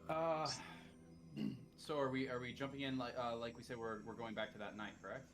Uh, so are we jumping in like we said we're going back to that night, correct?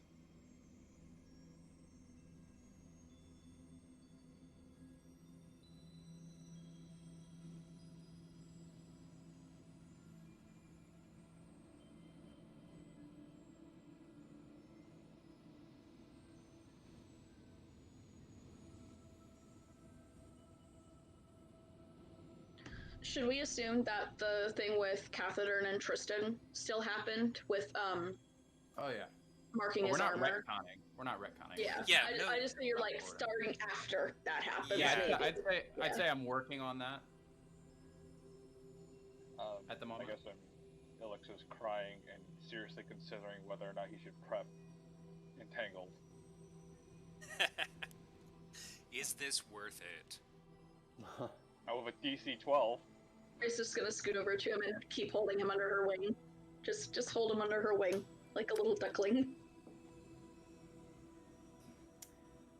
Should we assume that the thing with Catheter and Tristan still happened with Oh yeah. marking But we're his not armor? retconning. We're not retconning. We're Yeah, just Yeah, I, no. I just think you're like order. starting after that happens. Yeah, Yeah. Maybe. I'd Yeah. say I'm working on that at the I moment. guess Ilix is crying and seriously considering whether or not he should prep Entangled. Is this worth it? Now with a DC 12, Grace is just gonna scoot over to him and keep holding him under her wing. Just hold him under her wing like a little duckling.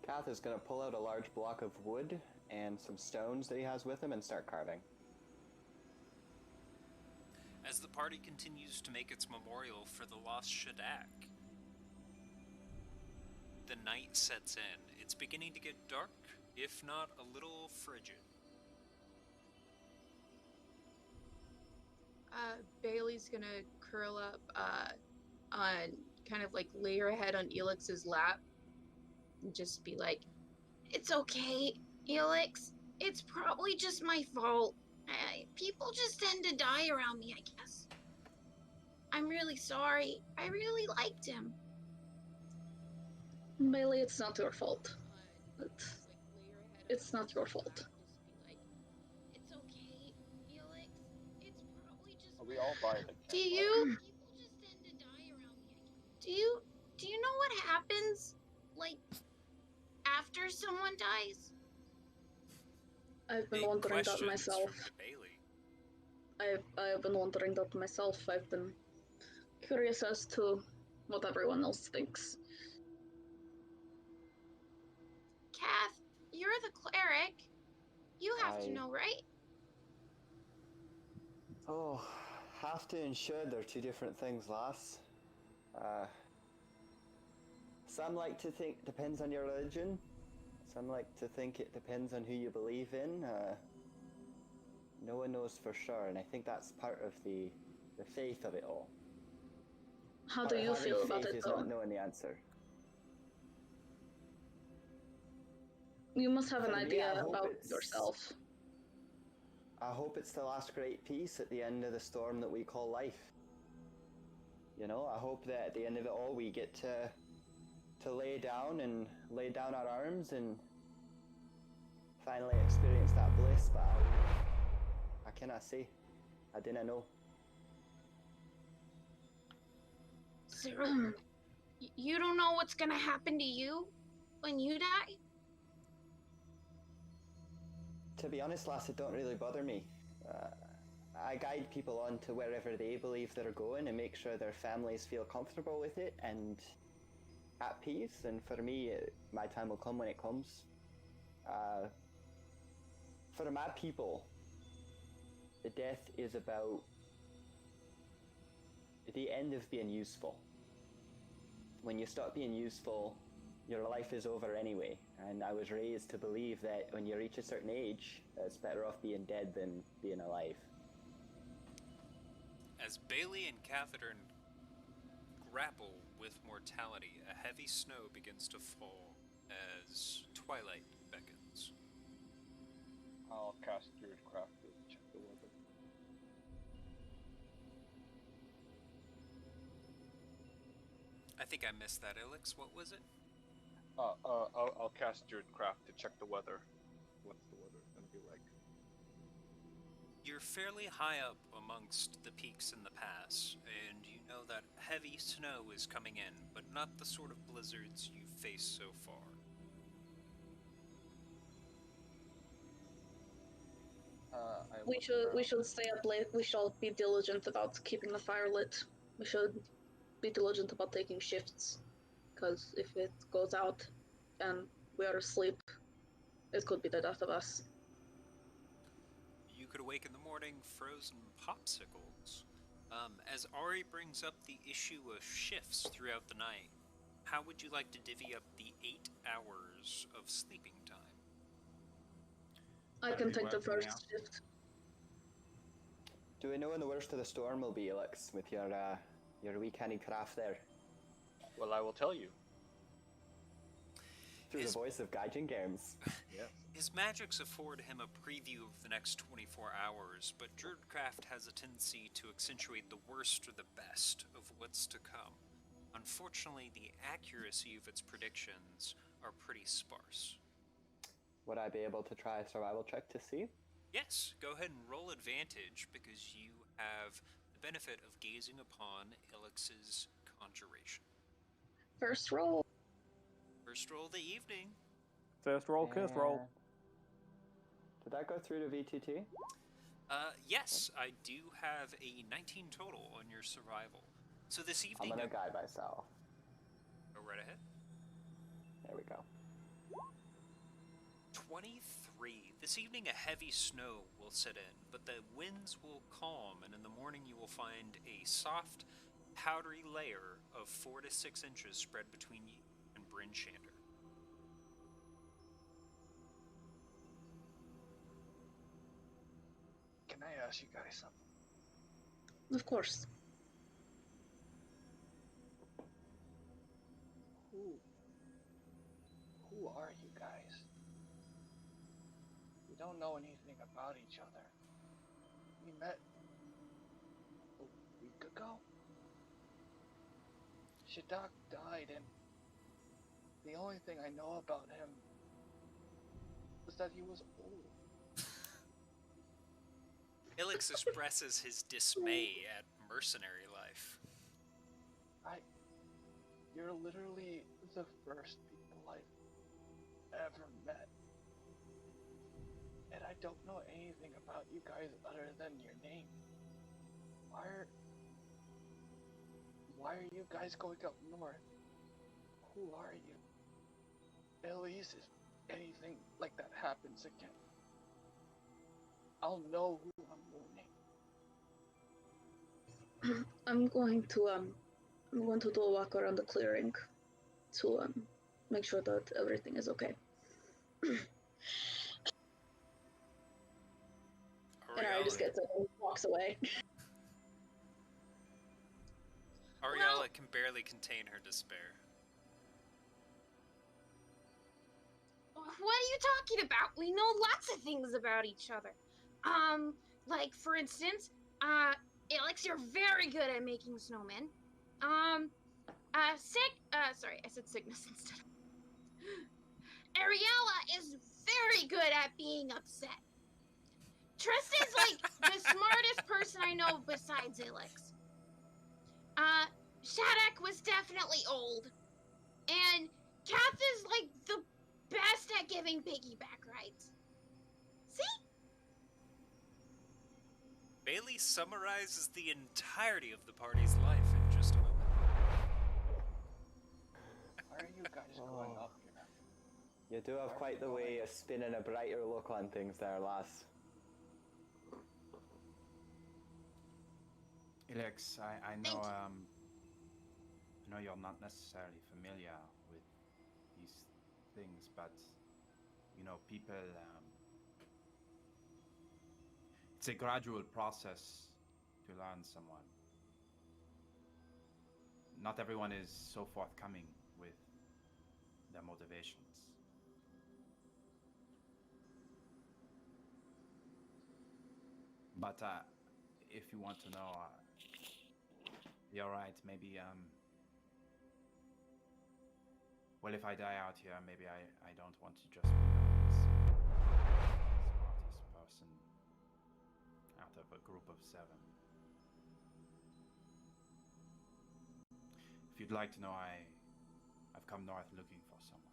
Kath is going to pull out a large block of wood and some stones that he has with him and start carving. As the party continues to make its memorial for the lost Shadak, the night sets in. It's beginning to get dark, if not a little frigid. Bailey's gonna curl up on kind of like lay her head on Elix's lap and just be like, "It's okay, Elix. It's probably just my fault. People just tend to die around me, I guess. I'm really sorry. I really liked him." Bailey, it's not your fault. It's not your fault. It's okay, Elix. It's probably just. are we all by the Do you? People just tend to die around me. Do you know what happens, like, after someone dies? I've been Big wondering that questions myself. from Bailey. I've been wondering that myself. I've been curious as to what everyone else thinks. Kath, you're the cleric. You have to I- know, right? Oh, have to and should, they're two different things, lass. Some like to think it depends on your religion. Some like to think it depends on who you believe in. No one knows for sure, and I think that's part of the faith of it all. How do you Having feel about faith it, is though? not knowing the answer. You must have an For me, I idea hope about it's- yourself. I hope it's the last great peace at the end of the storm that we call life. You know, I hope that at the end of it all we get to lay down our arms and finally experience that bliss, but I cannot say. I didn't know. Sarah, you don't know what's gonna happen to you when you die? To be honest, lass, it don't really bother me. I guide people on to wherever they believe they're going and make sure their families feel comfortable with it and at peace. And for me, my time will come when it comes. For my people, the death is about the end of being useful. When you stop being useful, your life is over anyway. And I was raised to believe that when you reach a certain age, it's better off being dead than being alive. As Bailey and Catherine grapple with mortality, a heavy snow begins to fall as twilight beckons. I'll cast Druidcraft to check the weather. I think I missed that, Ilix. What was it? I'll cast Druidcraft to check the weather. What's the weather gonna be like? You're fairly high up amongst the peaks in the pass, and you know that heavy snow is coming in, but not the sort of blizzards you've faced so far. We should stay up late. We shall be diligent about keeping the fire lit. We should be diligent about taking shifts, because if it goes out and we are asleep, it could be the death of us. You could awake in the morning frozen popsicles. As Ari brings up the issue of shifts throughout the night, how would you like to divvy up the 8 hours of sleeping time? I That'd can be take the well for me, first shift. Do we know when the worst of the storm will be, Alex, with your wee canny craft there? Well, I will tell you. Through the voice of Guyjing Gaymes. Yes. His magics afford him a preview of the next 24 hours, but Druidcraft has a tendency to accentuate the worst or the best of what's to come. Unfortunately, the accuracy of its predictions are pretty sparse. Would I be able to try a survival check to see? Yes, go ahead and roll advantage because you have the benefit of gazing upon Elix's conjuration. First roll. First roll of the evening. First roll, curse roll. Did that go through to VTT? Yes, I do have a 19 total on your survival. So this evening... I'm gonna guide myself. Go right ahead. There we go. 23. This evening a heavy snow will set in, but the winds will calm, and in the morning you will find a soft, powdery layer of 4 to 6 inches spread between you and Bryn Shander. Can I ask you guys something? Of course. Who are you guys? We don't know anything about each other. We met a week ago. Shadak died, and the only thing I know about him was that he was old. Elix expresses his dismay at mercenary life. You're literally the first people I've ever met. And I don't know anything about you guys other than your name. Why are you guys going up north? Who are you? At least if anything like that happens again, I'll know who I'm warning. I'm going to do a walk around the clearing to make sure that everything is okay. And I just gets up and walks away. Ariella can barely contain her despair. What are you talking about? We know lots of things about each other. Like for instance, Alex, you're very good at making snowmen. Sorry, I said sickness instead. Ariella is very good at being upset. Tristan's like the smartest person I know besides Alex. Shadak was definitely old. And Kath is like the best at giving piggyback rides. See? Bailey summarizes the entirety of the party's life in just a moment. Why are you guys going up here? You do have quite the way of spinning a brighter look on things there, lass. Alex, I know you're not necessarily familiar with these things, but you know, people, it's a gradual process to learn someone. Not everyone is so forthcoming with their motivations. But if you want to know, you're right, maybe, well, if I die out here, maybe I don't want to just be the smartest person out of a group of 7. If you'd like to know, I've come north looking for someone.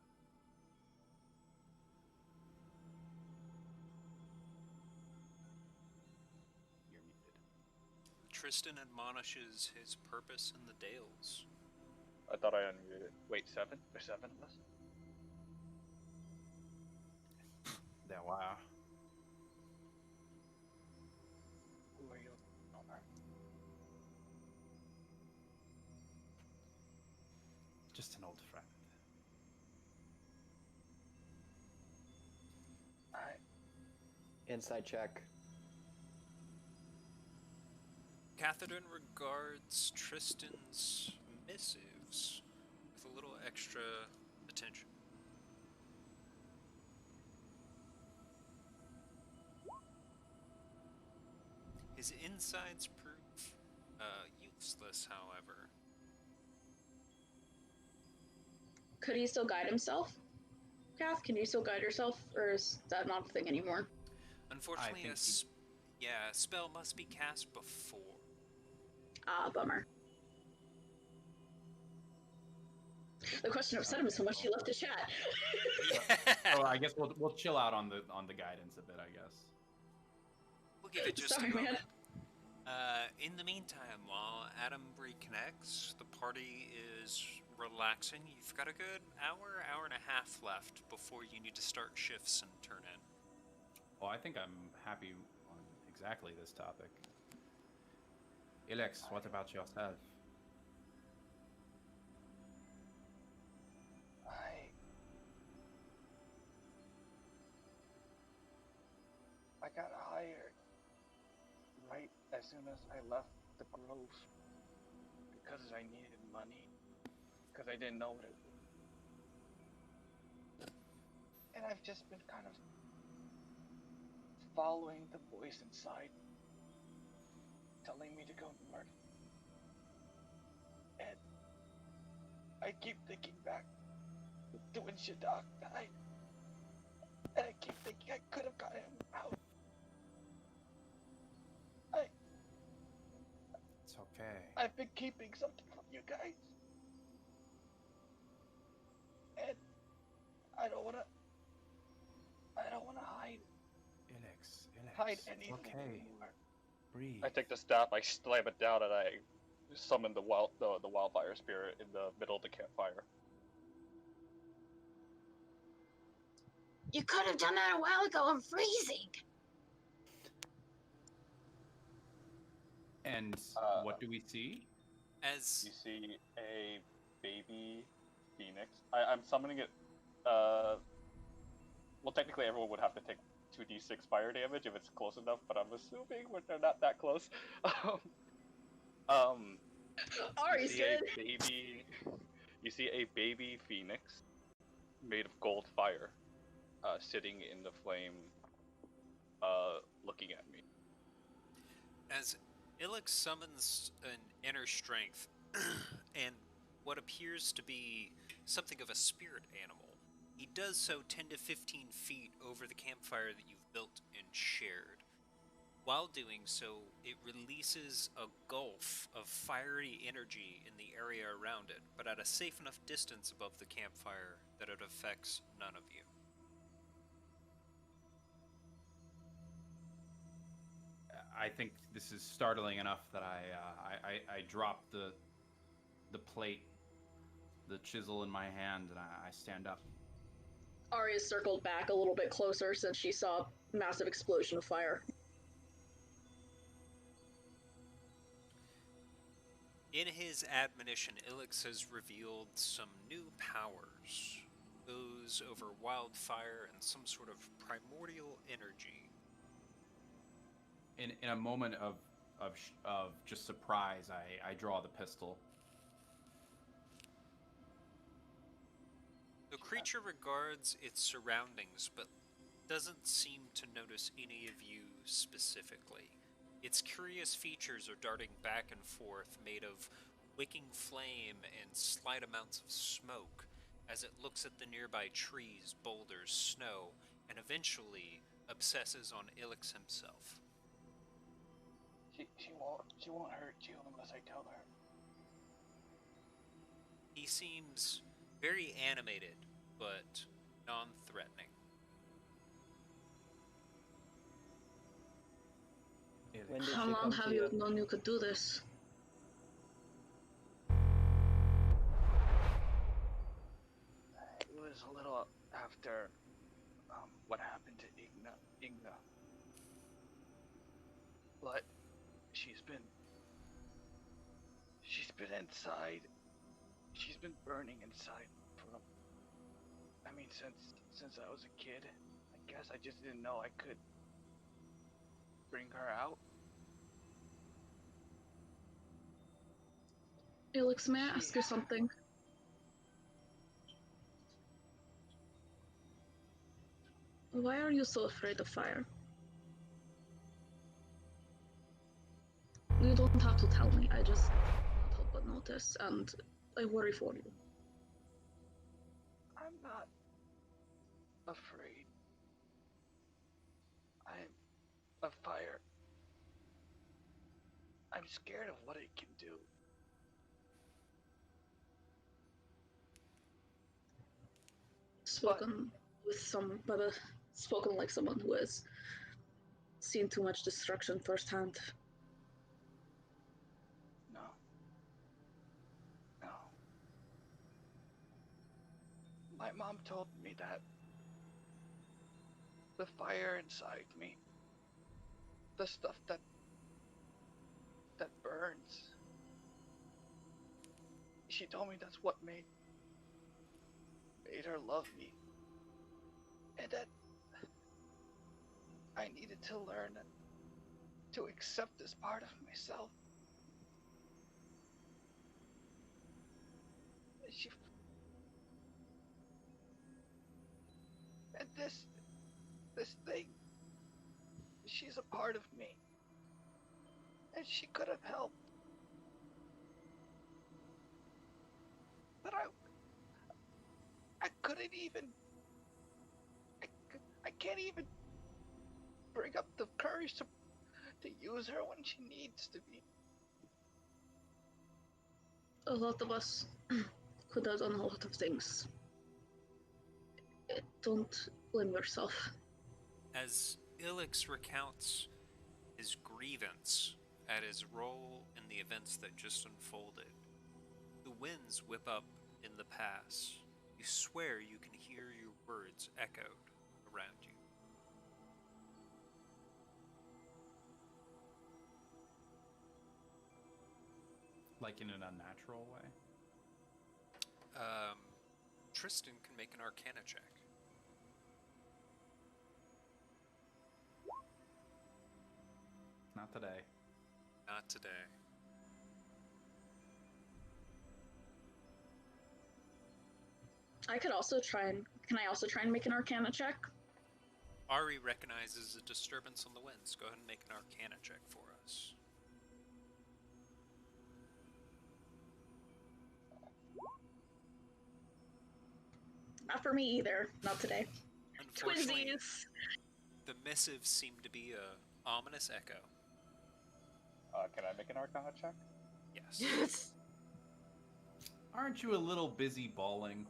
You're muted. Tristan admonishes his purpose in the Dales. I thought I unmuted. Wait, 7? There's 7 of us? There were. Just an old friend. Inside check. Catherine regards Tristan's missives with a little extra attention. His insides prove useless, however. Could he still guide himself? Kath, can you still guide yourself, or is that not a thing anymore? Unfortunately, a spell must be cast before. Ah, bummer. The question upset him so much he left the chat. So I guess we'll chill out on the guidance a bit, I guess. We'll give it just Sorry, a moment. man. In the meantime, while Adam reconnects, the party is relaxing. You've got a good hour and a half left before you need to start shifts and turn in. Well, I think I'm happy on exactly this topic. Ilex, what about yourself? I got hired right as soon as I left the Grove because I needed money, because I didn't know what it was. And I've just been kind of following the voice inside, telling me to go north. And I keep thinking back to when Shadok died. And I keep thinking I could have gotten him out. It's okay. I've been keeping something from you guys. And I don't wanna hide Ilex, hide anything okay. anymore. Breathe. I take the staff, I slam it down, and I summon the wildfire spirit in the middle of the campfire. You could have done that a while ago. I'm freezing. And what do we see? As You see a baby phoenix. I'm summoning it. Well, technically, everyone would have to take 2d6 fire damage if it's close enough, but I'm assuming they're not that close. Ari's good. You see a baby phoenix made of gold fire, sitting in the flame, looking at me. As Ilex summons an inner strength and what appears to be something of a spirit animal, he does so 10 to 15 feet over the campfire that you've built and shared. While doing so, it releases a gulf of fiery energy in the area around it, but at a safe enough distance above the campfire that it affects none of you. I think this is startling enough that I drop the plate, the chisel in my hand, and I stand up. Arya circled back a little bit closer since she saw a massive explosion of fire. In his admonition, Ilex has revealed some new powers, those over wildfire and some sort of primordial energy. In a moment of just surprise, I draw the pistol. The creature regards its surroundings, but doesn't seem to notice any of you specifically. Its curious features are darting back and forth, made of wicking flame and slight amounts of smoke, as it looks at the nearby trees, boulders, snow, and eventually obsesses on Ilex himself. She won't hurt you unless I tell her. He seems very animated, but non-threatening. When did How she long come have to you known you could do this? It was a little after what happened to Igna. But she's been inside she's been burning inside from, I mean, since I was a kid. I guess I just didn't know I could bring her out. Alex, may I ask you something? Why are you so afraid of fire? You don't have to tell me, I just can't help but notice, and I worry for you. I'm not afraid. I'm of fire. I'm scared of what it can do. Spoken spoken like someone who has seen too much destruction firsthand. No. No. My mom told me that the fire inside me, the stuff that burns, she told me that's what made her love me. And that I needed to learn to accept this part of myself. And this thing, she's a part of me. And she could have helped. But I couldn't even, I can't even bring up the courage to use her when she needs to be. A lot of us could have done a lot of things. Don't blame yourself. As Ilix recounts his grievance at his role in the events that just unfolded, the winds whip up in the pass. You swear you can hear your words echoed around you. Like in an unnatural way? Tristan can make an Arcana check. Not today. Not today. I could also try and... Can I also try and make an Arcana check? Ari recognizes a disturbance on the winds. Go ahead and make an Arcana check for us. Not for me either. Not today. Unfortunately, Twinsies! the missives seem to be a ominous echo. Can I make an Arcana check? Yes. Aren't you a little busy bawling?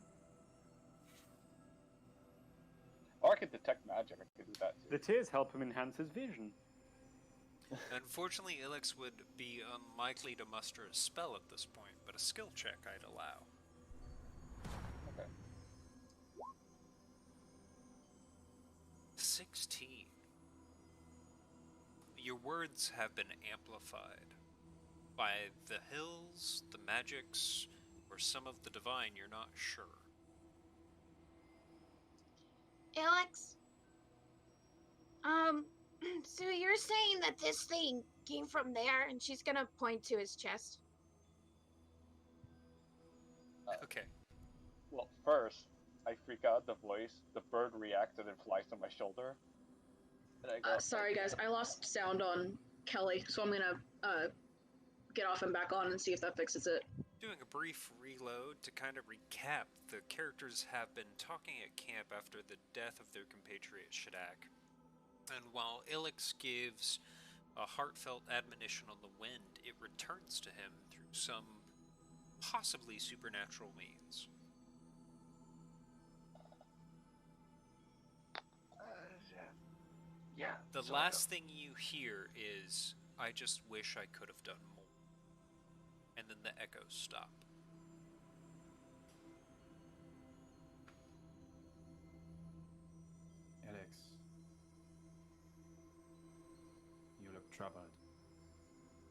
Or I could detect magic. I could do that too. The tears help him enhance his vision. Unfortunately, Ilix would be unlikely to muster a spell at this point, but a skill check I'd allow. Okay. 16. Your words have been amplified by the hills, the magics, or some of the divine, you're not sure. Alex? So you're saying that this thing came from there, and she's gonna point to his chest? Okay. Well, first, I freak out at the voice. The bird reacts and then flies to my shoulder. And I go, Sorry guys, I lost sound on Kelly, so I'm gonna get off and back on and see if that fixes it. Doing a brief reload to kind of recap, the characters have been talking at camp after the death of their compatriot Shadak. And while Ilix gives a heartfelt admonition on the wind, it returns to him through some possibly supernatural means. Yeah. The sort last of. thing you hear is, I just wish I could have done more. And then the echoes stop. Alex. You look troubled.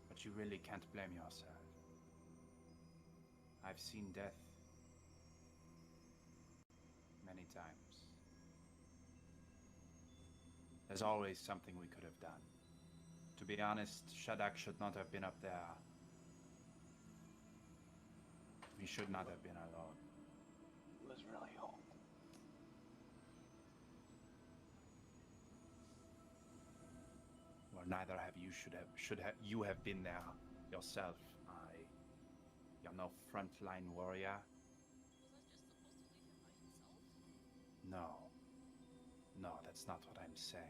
But you really can't blame yourself. I've seen death many times. There's always something we could have done. To be honest, Shadak should not have been up there. He should not have been alone. It was really home. Well, neither have you. You have been there yourself. You're no frontline warrior. No. No, that's not what I'm saying.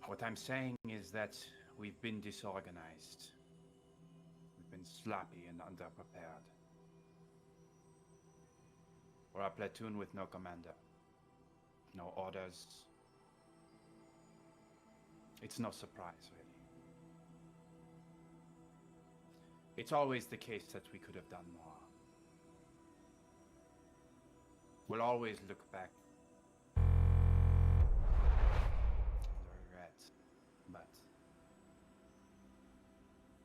What I'm saying is that we've been disorganized. We've been sloppy and underprepared. We're a platoon with no commander. No orders. It's no surprise, really. It's always the case that we could have done more. We'll always look back and regret. But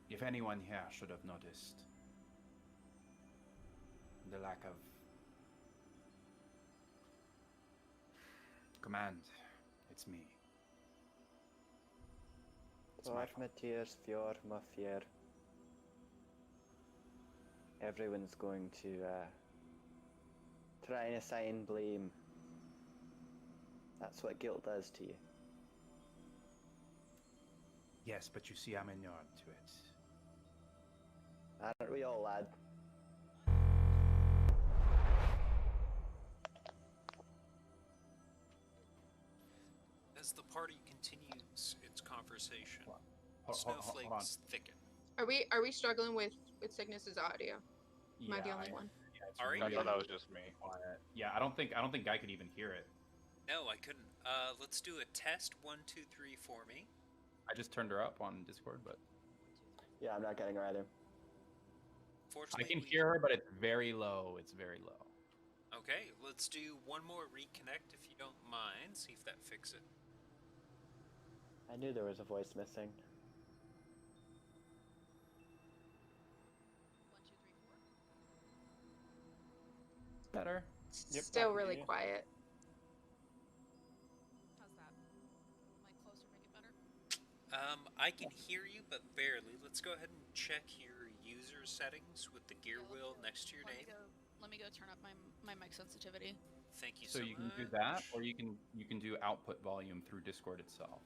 if anyone here should have noticed the lack of command, it's me. It's my fault. Matthias, Fjord, Maffier. Everyone's going to try and assign blame. That's what guilt does to you. Yes, but you see, I'm inured to it. Aren't we all, lad? As the party continues its conversation, Hold on. snowflakes thicken. Are we struggling with Cygnus's audio? Am I the only one? Yeah, it's Are you? I really thought that was just me. quiet. Yeah, I don't think Guy could even hear it. No, I couldn't. Let's do a test. 1, 2, 3 for me. I just turned her up on Discord, but Yeah, I'm not getting her either. Fortunately, I can hear her, but it's very low. It's very low. Okay, let's do one more reconnect if you don't mind. See if that fixes it. I knew there was a voice missing. 1, 2, 3, 4. Better. Yep, Still I can really hear you. quiet. How's that? Mic closer, make it better? I can hear you, but barely. Let's go ahead and check your user settings with the gear wheel next to your name. Let me go turn up my mic sensitivity. Thank you So so you much. can do that, or you can do output volume through Discord itself,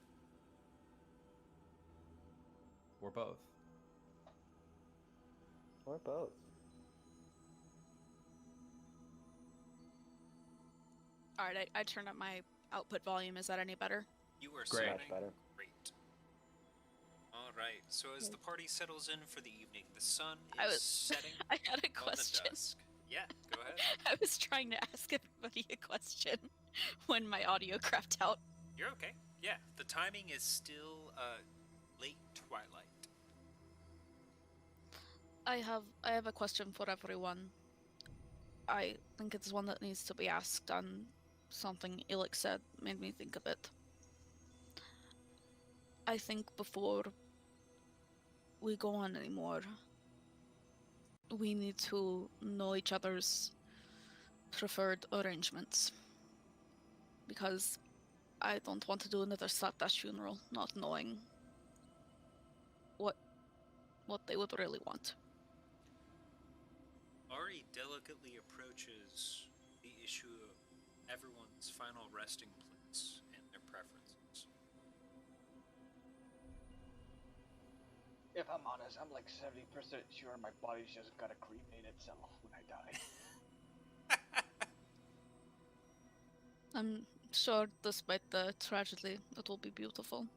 or both. Or both. All right, I turned up my output volume. Is that any better? You are Great. sounding Much better. great. All right. So as the party settles in for the evening, the sun I is was- setting I had a on question. the dusk. Yeah, go ahead. I was trying to ask everybody a question when my audio crapped out. You're okay. Yeah, the timing is still late twilight. I have a question for everyone. I think it's one that needs to be asked, and something Ilix said made me think of it. I think before we go on anymore, we need to know each other's preferred arrangements. Because I don't want to do another Slapdash funeral not knowing what they would really want. Ari delicately approaches the issue of everyone's final resting place and their preferences. If I'm honest, I'm like 70% sure my body's just gonna cremate itself when I die. I'm sure, despite the tragedy, it will be beautiful.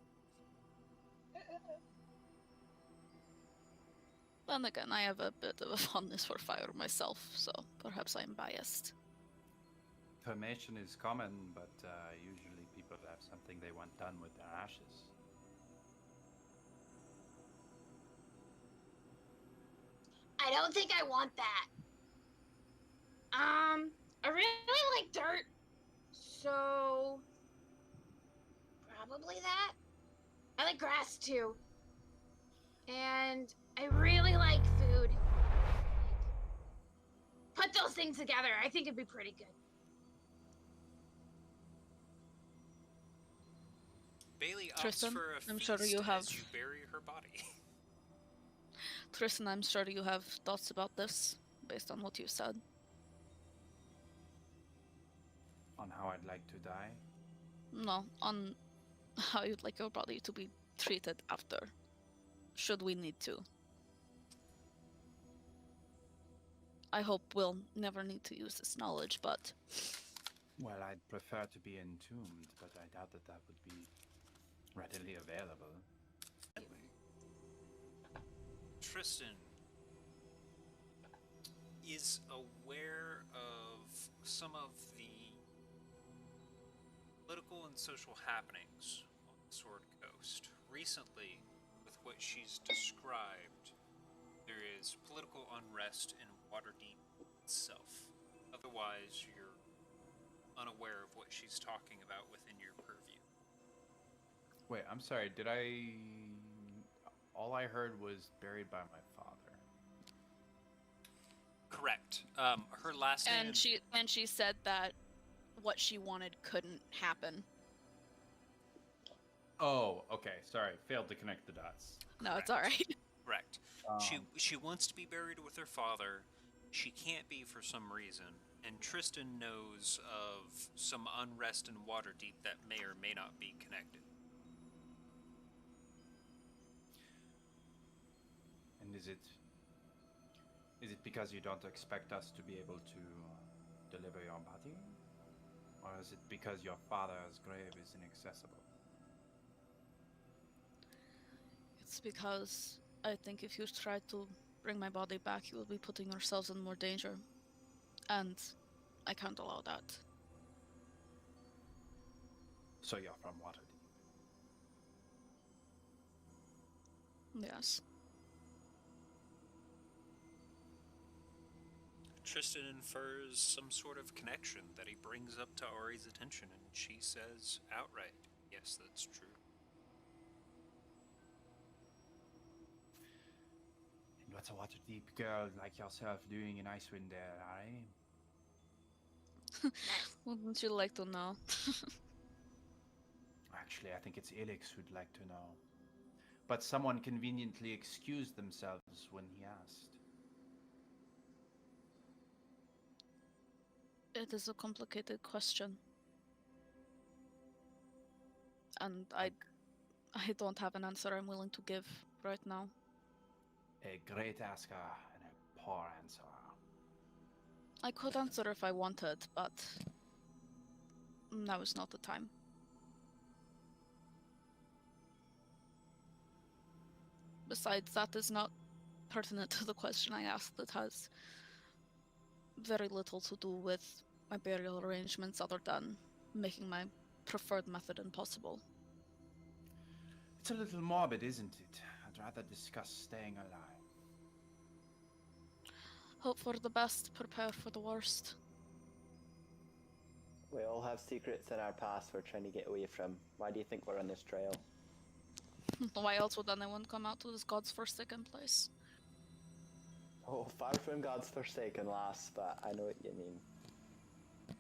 Then again, I have a bit of a fondness for fire myself, so perhaps I'm biased. Cremation is common, but usually people have something they want done with their ashes. I don't think I want that. I really like dirt, so probably that. I like grass too, and I really like food. put those things together. I think it'd be pretty good. Bailey opts Tristan, for a I'm feast sure you have. as you bury her body. Tristan, I'm sure you have thoughts about this based on what you said. On how I'd like to die? No, on how you'd like your body to be treated after, should we need to. I hope we'll never need to use this knowledge, but... Well, I'd prefer to be entombed, but I doubt that that would be readily available. Tristan is aware of some of the political and social happenings on the Sword Coast. Recently, with what she's described, there is political unrest in Waterdeep itself. Otherwise, you're unaware of what she's talking about within your purview. Wait, I'm sorry, did I... All I heard was buried by my father. Correct. Her last name... And she said that what she wanted couldn't happen. Oh, okay, sorry, failed to connect the dots. No, it's alright. Correct. She wants to be buried with her father. She can't be for some reason. And Tristan knows of some unrest in Waterdeep that may or may not be connected. And is it because you don't expect us to be able to deliver your body? Or is it because your father's grave is inaccessible? It's because I think if you try to bring my body back, you will be putting yourselves in more danger. And I can't allow that. So you're from Waterdeep? Yes. Tristan infers some sort of connection that he brings up to Ari's attention, and she says outright, yes, that's true. And what's a Waterdeep girl like yourself doing in Icewind Dale, Ari? Wouldn't you like to know? Actually, I think it's Elix who'd like to know. But someone conveniently excused themselves when he asked. It is a complicated question. And I don't have an answer I'm willing to give right now. A great asker and a poor answer. I could answer if I wanted, but now is not the time. Besides, that is not pertinent to the question I asked. It has very little to do with my burial arrangements other than making my preferred method impossible. It's a little morbid, isn't it? I'd rather discuss staying alive. Hope for the best, prepare for the worst. We all have secrets in our past we're trying to get away from. Why do you think we're on this trail? Why else would anyone come out to this God's forsaken place? Oh, far from God's forsaken, lass, but I know what you mean.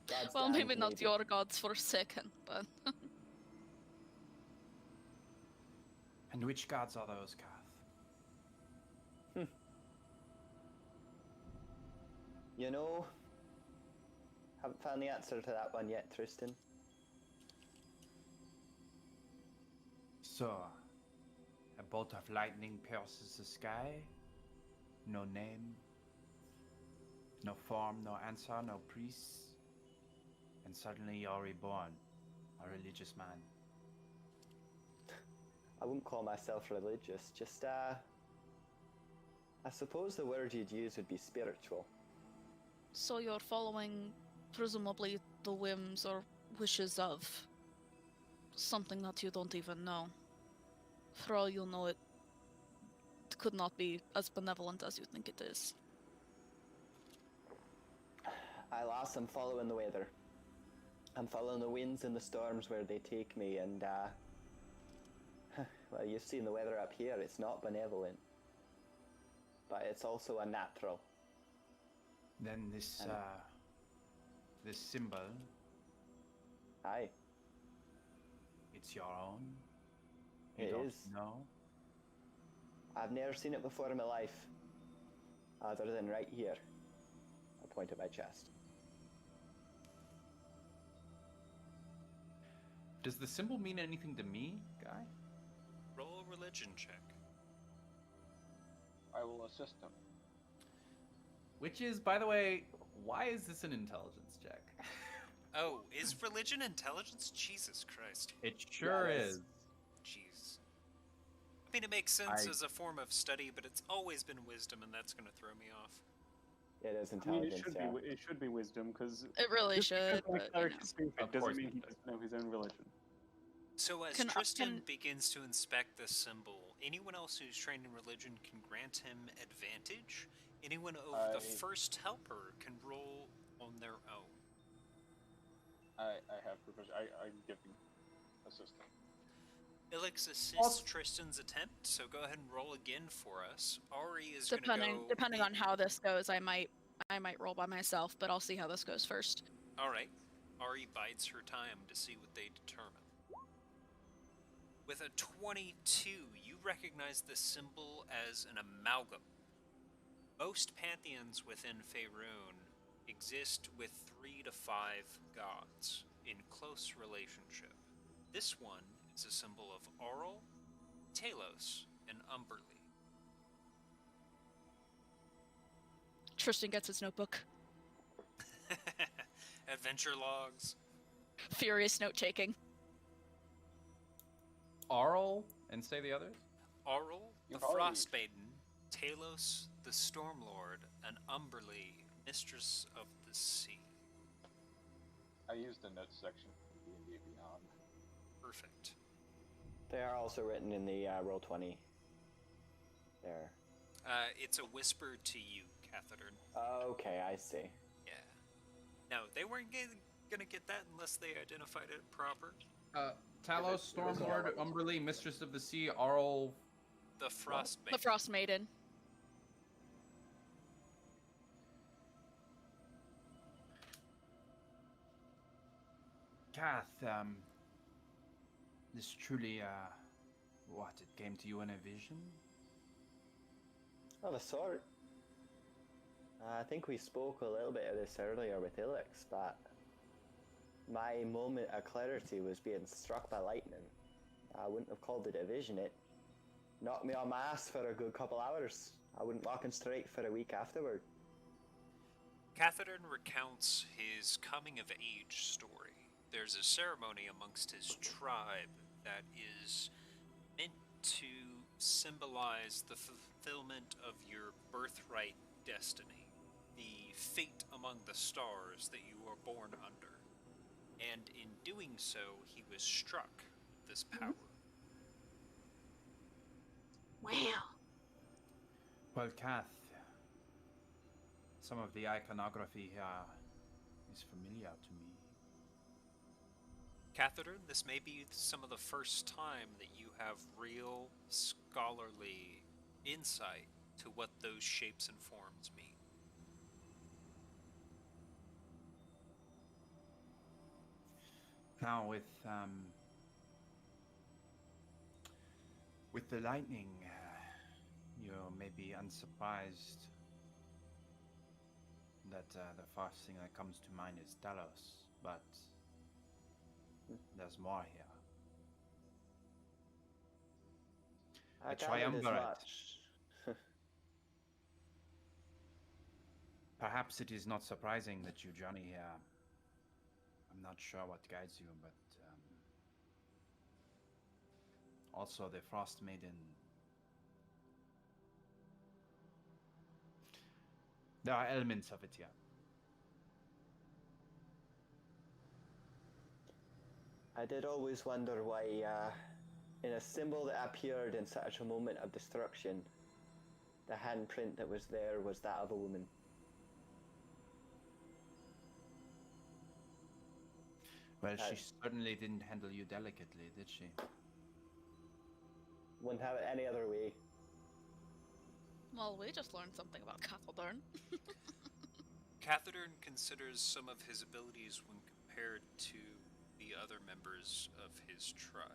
God's Well, damned, maybe not your God's forsaken, but... And which gods are those, Kath? You know, haven't found the answer to that one yet, Tristan. So, a bolt of lightning pierces the sky? No name? No form, no answer, no priests? And suddenly you're reborn, a religious man. I wouldn't call myself religious, just, I suppose the word you'd use would be spiritual. So you're following, presumably, the whims or wishes of something that you don't even know. For all you know, it could not be as benevolent as you think it is. Aye, lass, I'm following the weather. I'm following the winds and the storms where they take me, and, well, you've seen the weather up here. It's not benevolent. But it's also unnatural. Then this And- this symbol, Aye, it's your own. You it don't is. know. I've never seen it before in my life, other than right here. I point at my chest. Does the symbol mean anything to me, Guy? Roll a religion check. I will assist him. Which is, by the way, why is this an intelligence check? Oh, is religion intelligence? Jesus Christ. It sure Yeah, it is. is. Jeez. I mean, it makes sense I- as a form of study, but it's always been wisdom, and that's going to throw me off. It is I mean, intelligence, yeah. it should be wisdom because It really just because should, my but, you cleric know. is stupid Of doesn't course mean it he does. doesn't know his own religion. So as Can- Tristan can- begins to inspect the symbol, anyone else who's trained in religion can grant him advantage. Anyone over the I- first helper can roll on their own. I have provision. I'm giving assistance. Ilix assists Also- Tristan's attempt, so go ahead and roll again for us. Ari is going to go... Depending on how this goes, I might roll by myself, but I'll see how this goes first. Alright. Ari bides her time to see what they determine. With a 22, you recognize the symbol as an amalgam. Most pantheons within Faerun exist with 3 to 5 gods in close relationship. This one is a symbol of Auril, Talos, and Umberly. Tristan gets his notebook. Adventure logs. Furious note taking. Arl, and say the others? Auril, the You probably- Frostmaiden, Talos, the Stormlord, and Umberly, Mistress of the Sea. I used the notes section for D&D Beyond. Perfect. They are also written in the Roll20. There. It's a whisper to you, Catherine. Okay, I see. Yeah. No, they weren't gonna get that unless they identified it proper. Talos, Stormlord, Umberly, Mistress of the Sea, Arl. The Frostmaiden. The Frostmaiden. Kath, this truly, what, it came to you in a vision? Of a sort. I think we spoke a little bit of this earlier with Ilix, but my moment of clarity was being struck by lightning. I wouldn't have called it a vision. It knocked me on my ass for a good couple hours. I wouldn't walking straight for a week afterward. Catherine recounts his coming of age story. There's a ceremony amongst his tribe that is meant to symbolize the fulfillment of your birthright destiny, the fate among the stars that you were born under. And in doing so, he was struck with this power. Wow. Well, Kath, some of the iconography here is familiar to me. Catherine, this may be some of the first time that you have real scholarly insight to what those shapes and forms mean. Now, with the lightning, you may be unsurprised that the first thing that comes to mind is Talos, but there's more here. I A gathered as triumvirate. much. Perhaps it is not surprising that you journey here. I'm not sure what guides you, but also the Frostmaiden. There are elements of it here. I did always wonder why, in a symbol that appeared in such a moment of destruction, the handprint that was there was that of a woman. Well, she certainly didn't handle you delicately, did she? Wouldn't have it any other way. Well, we just learned something about Cathodern. Cathedron considers some of his abilities when compared to the other members of his tribe.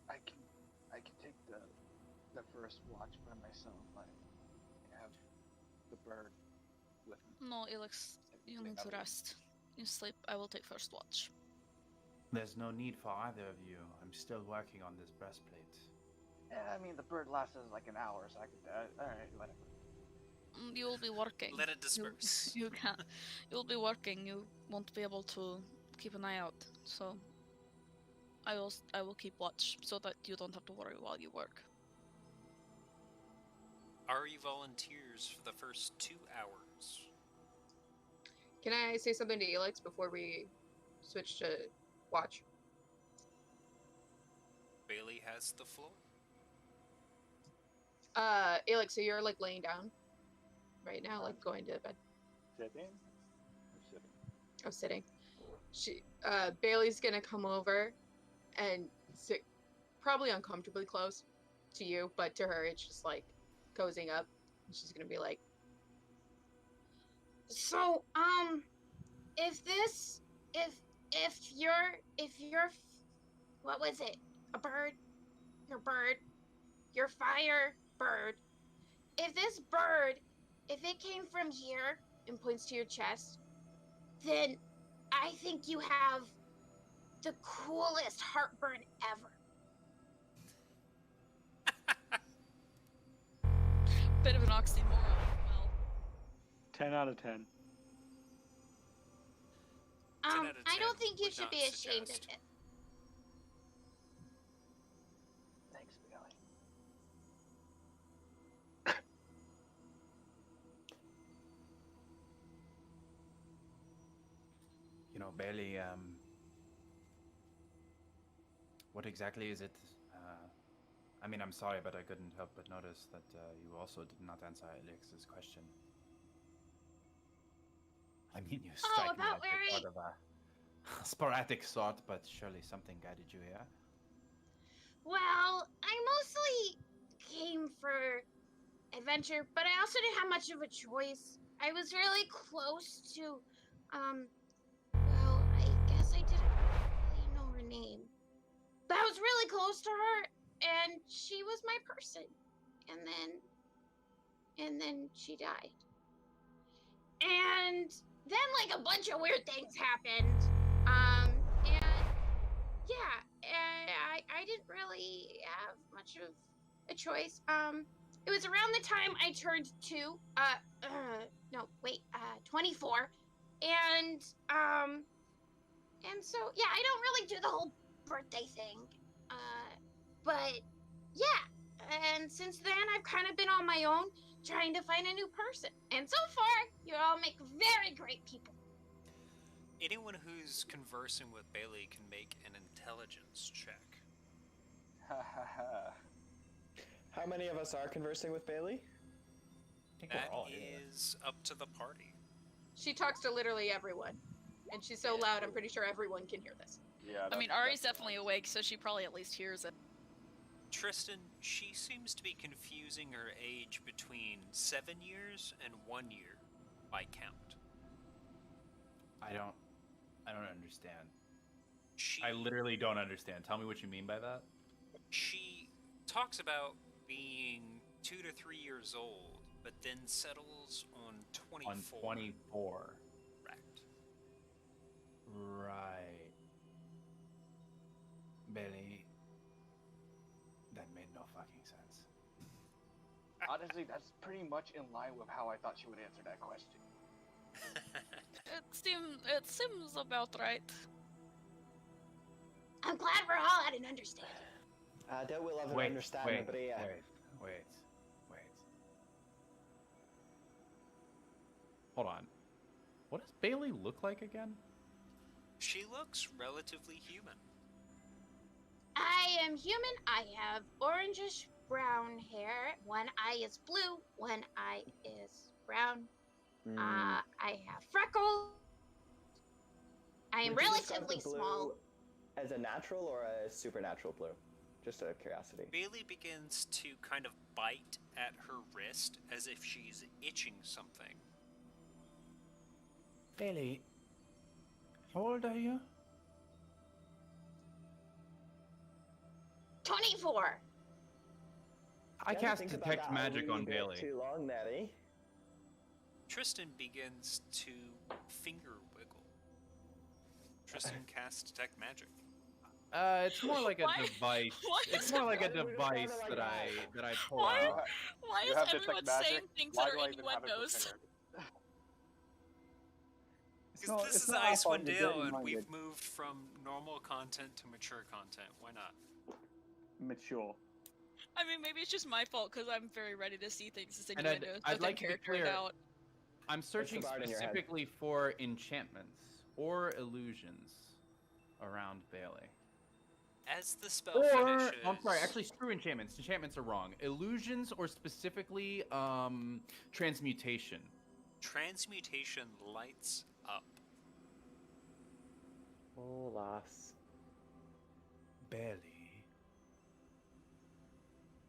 I can take the first watch by myself. I have the bird with me. No, Elix, you need to rest. You sleep. I will take first watch. There's no need for either of you. I'm still working on this breastplate. Yeah, I mean the bird lasted like an hour, so I could. Alright, whatever. You will be working. Let it disperse. You can't. You'll be working. You won't be able to keep an eye out. So I will keep watch so that you don't have to worry while you work. RE volunteers for the first 2 hours. Can I say something to Elix before we switch to watch? Bailey has the floor. Elix, so you're like laying down right now, like going to bed. Sitting? Or sitting? Oh, sitting. Bailey's gonna come over and sit probably uncomfortably close to you, but to her it's just like cozying up. And she's gonna be like, so, if you're, what was it? A bird? Your fire bird. If this bird, if it came from here and points to your chest, then I think you have the coolest heartburn ever. Bit of an oxymoron. Well, 10 out of 10. 10 out of 10 I don't think you would should not be ashamed suggest. of it. Thanks, Bailey. You know, Bailey, what exactly is it? I mean, I'm sorry, but I couldn't help but notice that you also did not answer Alex's question. I mean, you strike me about as where a sort of a sporadic sort, but surely something guided you here. Well, I mostly came for adventure, but I also didn't have much of a choice. I was really close to, well, I guess I didn't really know her name. But I was really close to her, and she was my person. And then she died. And then, like, a bunch of weird things happened. And yeah, I didn't really have much of a choice. It was around the time I turned 24. And so, yeah, I don't really do the whole birthday thing. But, yeah. And since then, I've kind of been on my own, trying to find a new person. And so far, you all make very great people. Anyone who's conversing with Bailey can make an intelligence check. Ha ha ha. How many of us are conversing with Bailey? I think That we're all here. is up to the party. She talks to literally everyone. And she's so loud, I'm pretty sure everyone can hear this. Yeah. I mean, Ari's definitely awake, so she probably at least hears it. Tristan, she seems to be confusing her age between 7 years and 1 year by count. I don't understand. She, I literally don't understand. Tell me what you mean by that. she talks about being 2 to 3 years old, but then settles on 24. On 24. Correct. Right. Bailey, that made no fucking sense. Honestly, that's pretty much in line with how I thought she would answer that question. It seems about right. I'm glad we're all at an understanding. I doubt we'll ever understand wait, Brea. wait. Hold on. What does Bailey look like again? She looks relatively human. I am human. I have orangish brown hair. One eye is blue, one eye is brown. I have freckles. I am Would you describe relatively the blue small. as a natural or a supernatural blue? Just out of curiosity. Bailey begins to kind of bite at her wrist as if she's itching something. Bailey, how old are you? 24. I You have to cast think about detect that a magic wee on bit Bailey. Too long there, eh? Tristan begins to finger wiggle. Tristan casts detect magic. It's more like a Why- device. why It's is more like a everyone- Why do we device sound that like I pull Why- out. Why You is have detect everyone magic? saying things Why that do are I even have it innuendos? prepared? Because this is our fault Icewind you're Dale, and dirty-minded. we've moved from normal content to mature content. Why not? Mature. I mean, maybe it's just my fault because I'm very ready to see things as And I'd innuendos, like but then to be character it clear. out. I'm searching bard in your head. specifically for enchantments or illusions around Bailey. As the spell Or, finishes... I'm sorry, actually screw enchantments. Enchantments are wrong. Illusions or specifically transmutation. Transmutation lights up. Oh, lass. Bailey,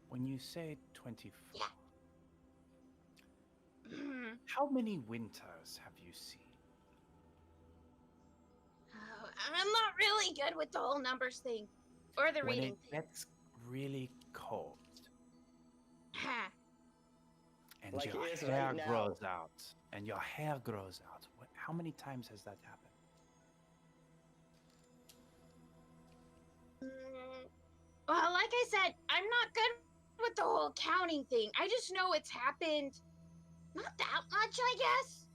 when you say 24, how many winters have you seen? Oh, I'm not really good with the whole numbers thing. Or the When reading it thing. gets really cold Ha. and Like your it is hair right now. grows out, how many times has that happened? Well, like I said, I'm not good with the whole counting thing. I just know it's happened not that much, I guess.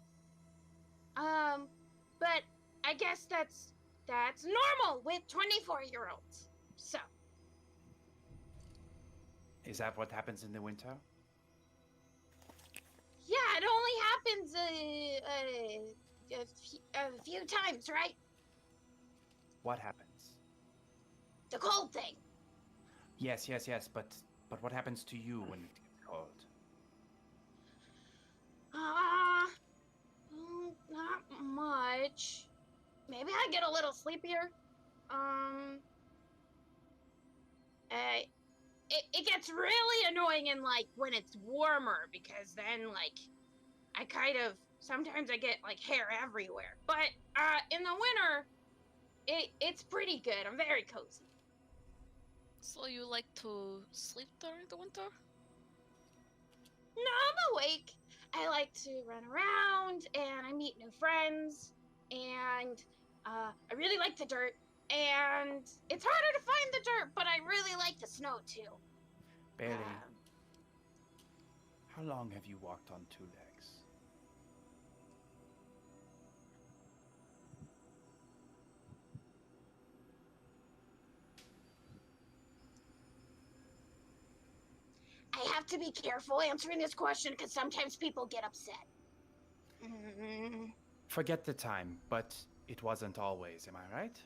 But I guess that's normal with 24-year-olds. So, Is that what happens in the winter? yeah, it only happens a few times, right? What happens? The cold thing. Yes, but what happens to you when it gets cold? Not much. Maybe I get a little sleepier. It gets really annoying in like when it's warmer because then like I kind of sometimes I get like hair everywhere. But in the winter, it's pretty good. I'm very cozy. So you like to sleep during the winter? No, I'm awake. I like to run around and I meet new friends and I really like the dirt. And it's harder to find the dirt, but I really like the snow too. Bailey, how long have you walked on two legs? I have to be careful answering this question because sometimes people get upset. Forget the time, but it wasn't always, am I right?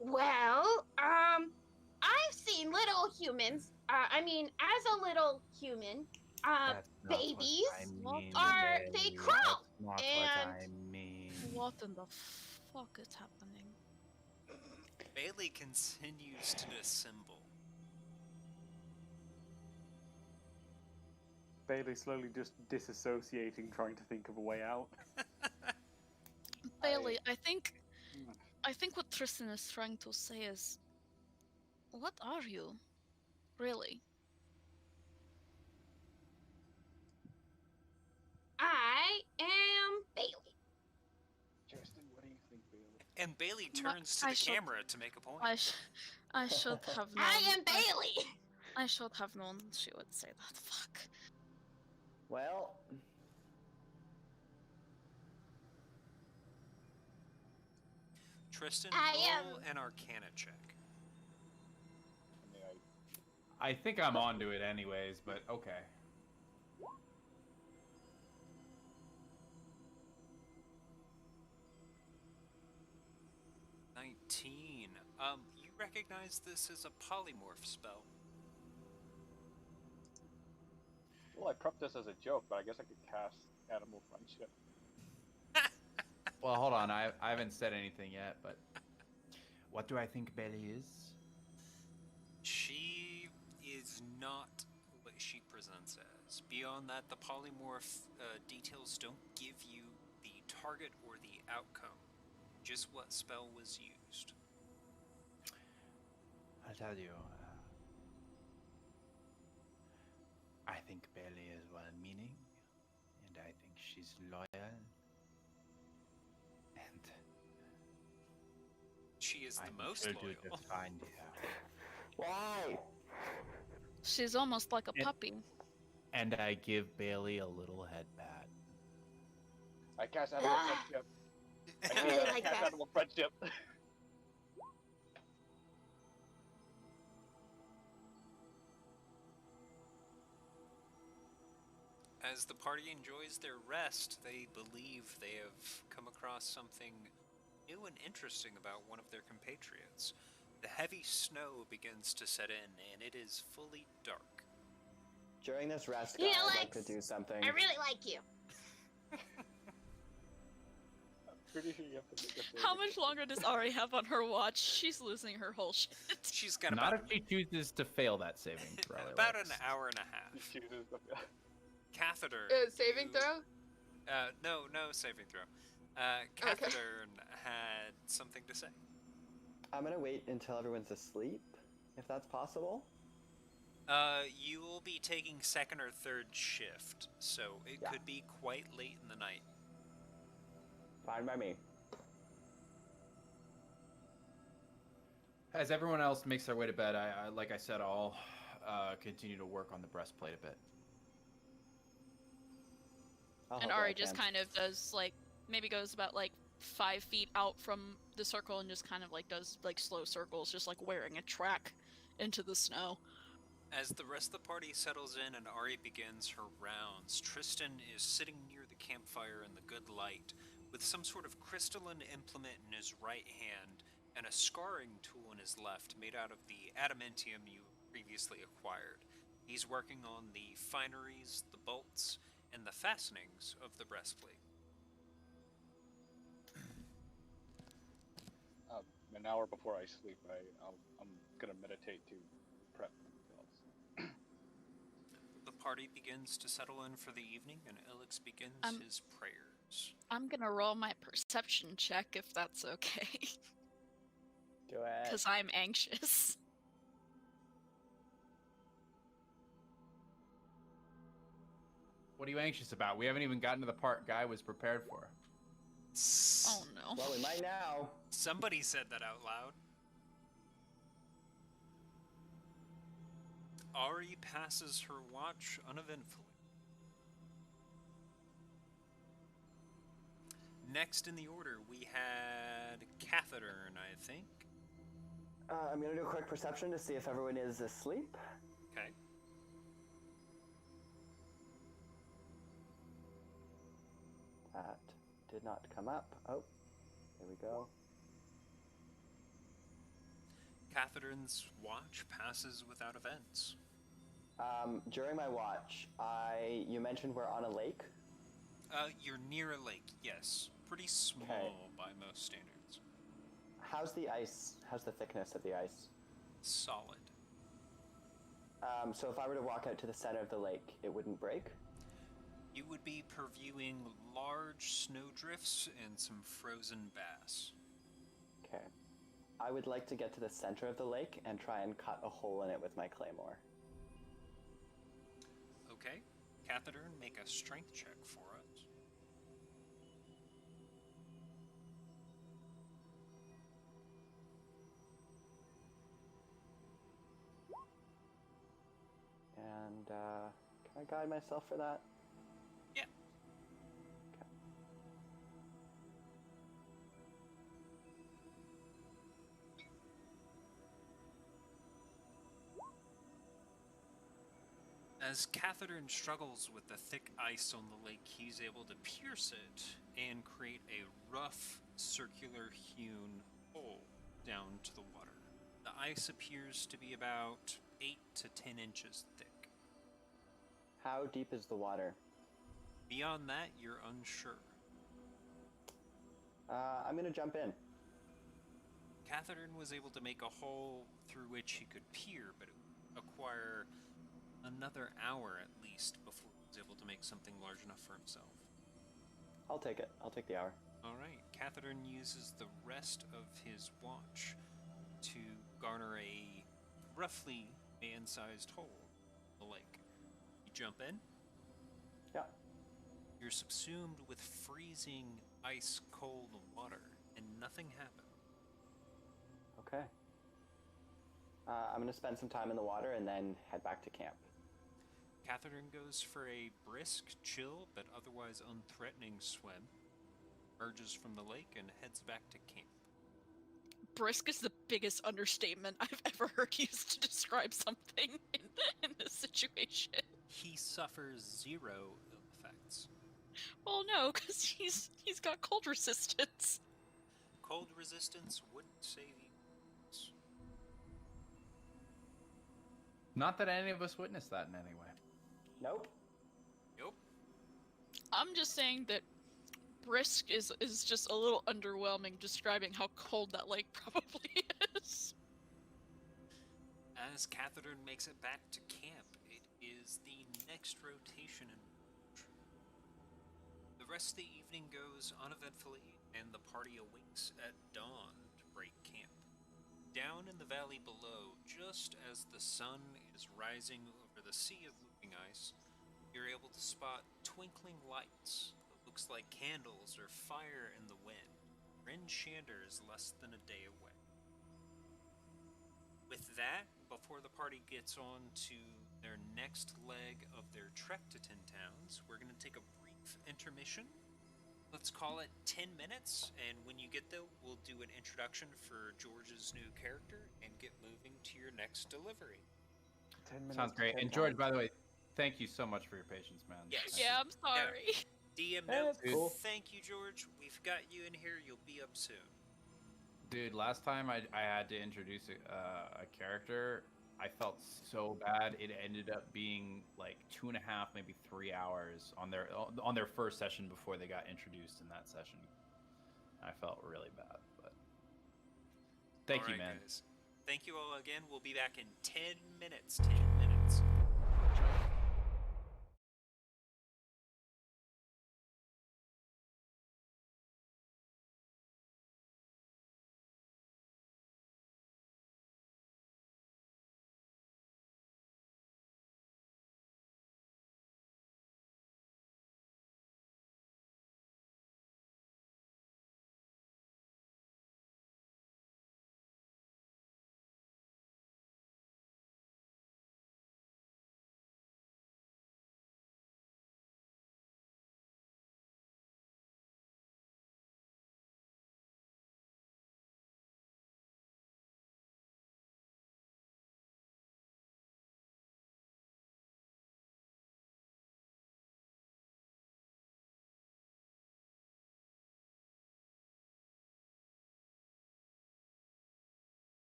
Well, I've seen little humans. I mean, as a little human, That's not babies what I mean, are they Bailey. crawl? That's not and what I mean. What in the fuck is happening? Bailey continues to dissemble. Bailey slowly just disassociating, trying to think of a way out. Bailey, I think what Tristan is trying to say is, what are you, really? I am Bailey. Justin, what do you think, Bailey? And Bailey turns to I the should- camera to make a point. I should have known. I am Bailey. I should have known she would say that. Fuck. Well, Tristan, I roll an Arcana check. I mean, I think I'm onto it anyways, but okay. You recognize this as a polymorph spell. Well, I prepped this as a joke, but I guess I could cast Animal Friendship. Well, hold on. I haven't said anything yet, but what do I think Bailey is? She is not what she presents as. Beyond that, the polymorph details don't give you the target or the outcome, just what spell was used. I'll tell you. I think Bailey is well-meaning, and I think she's loyal. And She is I the most will loyal. do just fine, dear. Why? She's almost like a It- puppy. And I give Bailey a little head pat. I cast Animal Friendship. I really like cast that. Animal Friendship. As the party enjoys their rest, they believe they have come across something new and interesting about one of their compatriots. The heavy snow begins to set in, and it is fully dark. During this rest, guys, I'd like to Felix, do something. I really like you. Pretty sure you have to make a save. How much longer does Ari have on her watch? She's losing her whole shit. She's got Not about, if she chooses to fail that saving throw. about an Alex. hour and a half. She chooses to- Catheter. Saving you- throw? No saving throw. Catheter had something to say. I'm gonna wait until everyone's asleep, if that's possible. You will be taking second or third shift, so it Yeah. could be quite late in the night. Fine by me. As everyone else makes their way to bed, I like I said, I'll continue to work on the breastplate a bit. I'll And help where I Ari just can. kind of does like maybe goes about like 5 feet out from the circle and just kind of like does like slow circles, just like wearing a track into the snow. As the rest of the party settles in and Ari begins her rounds, Tristan is sitting near the campfire in the good light, with some sort of crystalline implement in his right hand and a scarring tool in his left made out of the adamantium you previously acquired. He's working on the fineries, the bolts, and the fastenings of the breastplate. An hour before I sleep, I'm gonna meditate to prep spells. The party begins to settle in for the evening, and Ilix begins his prayers. I'm gonna roll my perception check if that's okay. Do it. Because I'm anxious. What are you anxious about? We haven't even gotten to the part Guy was prepared for. Oh no. Well, we might now. Somebody said that out loud. Ari passes her watch uneventfully. Next in the order, we had Catheter, I think. I'm gonna do a quick perception to see if everyone is asleep. Okay. That did not come up. Oh, here we go. Catherine's watch passes without events. During my watch, you mentioned we're on a lake. You're near a lake, yes. Pretty small by most standards. How's the ice? How's the thickness of the ice? Solid. So if I were to walk out to the center of the lake, it wouldn't break? You would be purviewing large snowdrifts and some frozen bass. Okay. I would like to get to the center of the lake and try and cut a hole in it with my claymore. Okay. Catheter, make a strength check for us. And can I guide myself for that? Yeah. Okay. As Catheter struggles with the thick ice on the lake, he's able to pierce it and create a rough, circular hewn hole down to the water. The ice appears to be about 8 to 10 inches thick. How deep is the water? Beyond that, you're unsure. I'm gonna jump in. Catherine was able to make a hole through which he could peer, but it would require another hour at least before he was able to make something large enough for himself. I'll take it. I'll take the hour. Alright, Catherine uses the rest of his watch to garner a roughly man-sized hole in the lake. You jump in? Yeah. You're subsumed with freezing, ice-cold water, and nothing happens. Okay. I'm gonna spend some time in the water and then head back to camp. Catherine goes for a brisk, chill, but otherwise unthreatening swim, emerges from the lake, and heads back to camp. Brisk is the biggest understatement I've ever heard used to describe something in this situation. He suffers 0 ill effects. Well, no, because he's got cold resistance. Cold resistance wouldn't save you. Not that any of us witnessed that in any way. Nope. Nope. I'm just saying that brisk is just a little underwhelming describing how cold that lake probably is. As Catherine makes it back to camp, it is the next rotation in march. The rest of the evening goes uneventfully, and the party awakes at dawn to break camp. Down in the valley below, just as the sun is rising over the sea of moving ice, you're able to spot twinkling lights that looks like candles or fire in the wind. Rin Shander is less than a day away. With that, before the party gets on to their next leg of their trek to Tin Towns, we're going to take a brief intermission. Let's call it 10 minutes, and when you get there, we'll do an introduction for George's new character and get moving to your next delivery. 10 minutes. Sounds great. And George, by the way, thank you so much for your patience, man. Yes. Yeah, I'm sorry. DM Yeah, note, that's cool. thank you, George. We've got you in here. You'll be up soon. Dude, last time I had to introduce a character, I felt so bad. It ended up being like 2.5, maybe 3 hours on their first session before they got introduced in that session. I felt really bad, but thank All you, right, man. Guys. Thank you all again. We'll be back in 10 minutes. 10 minutes.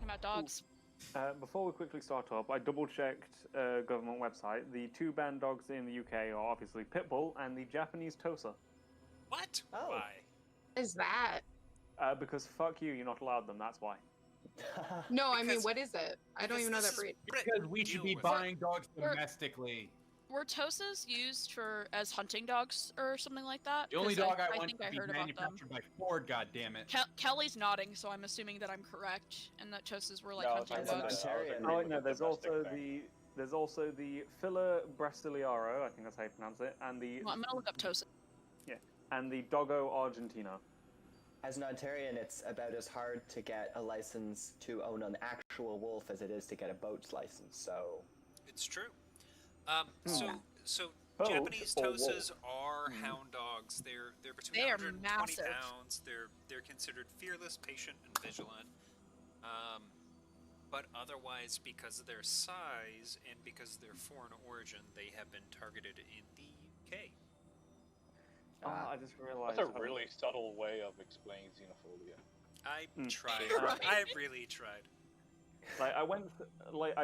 talking about dogs. Before we quickly start up, I double-checked government website. The two banned dogs in the UK are obviously Pitbull and the Japanese Tosa. What? Oh. Why? Is that? Because fuck you, you're not allowed them, that's why. No, I mean, Because- what is it? I don't because even know this that is breed. Because we should Deal be with buying dogs We're- domestically. Were Tosas used as hunting dogs or something like that? The only 'Cause dog I want think to I be heard about them. manufactured by Ford, goddammit. Kelly's nodding, so I'm assuming that I'm correct, and that Tosas were like No, hunting as an dogs. Ontarian. Oh, no, there's also the Fila Brasiliaro, I think that's how you pronounce it, and the Well, I'm gonna look up Tosa. and the Doggo Argentino. As an Ontarian, it's about as hard to get a license to own an actual wolf as it is to get a boat's license. So It's true. Hmm. So Boat Japanese or Tosas are hound dogs. They're between They are 120 massive. pounds. They're considered fearless, patient, and vigilant. But otherwise, because of their size and because of their foreign origin, they have been targeted in the UK. I just realized. That's a really subtle way of explaining xenophobia. I Mm. tried. Right. I really tried. Like I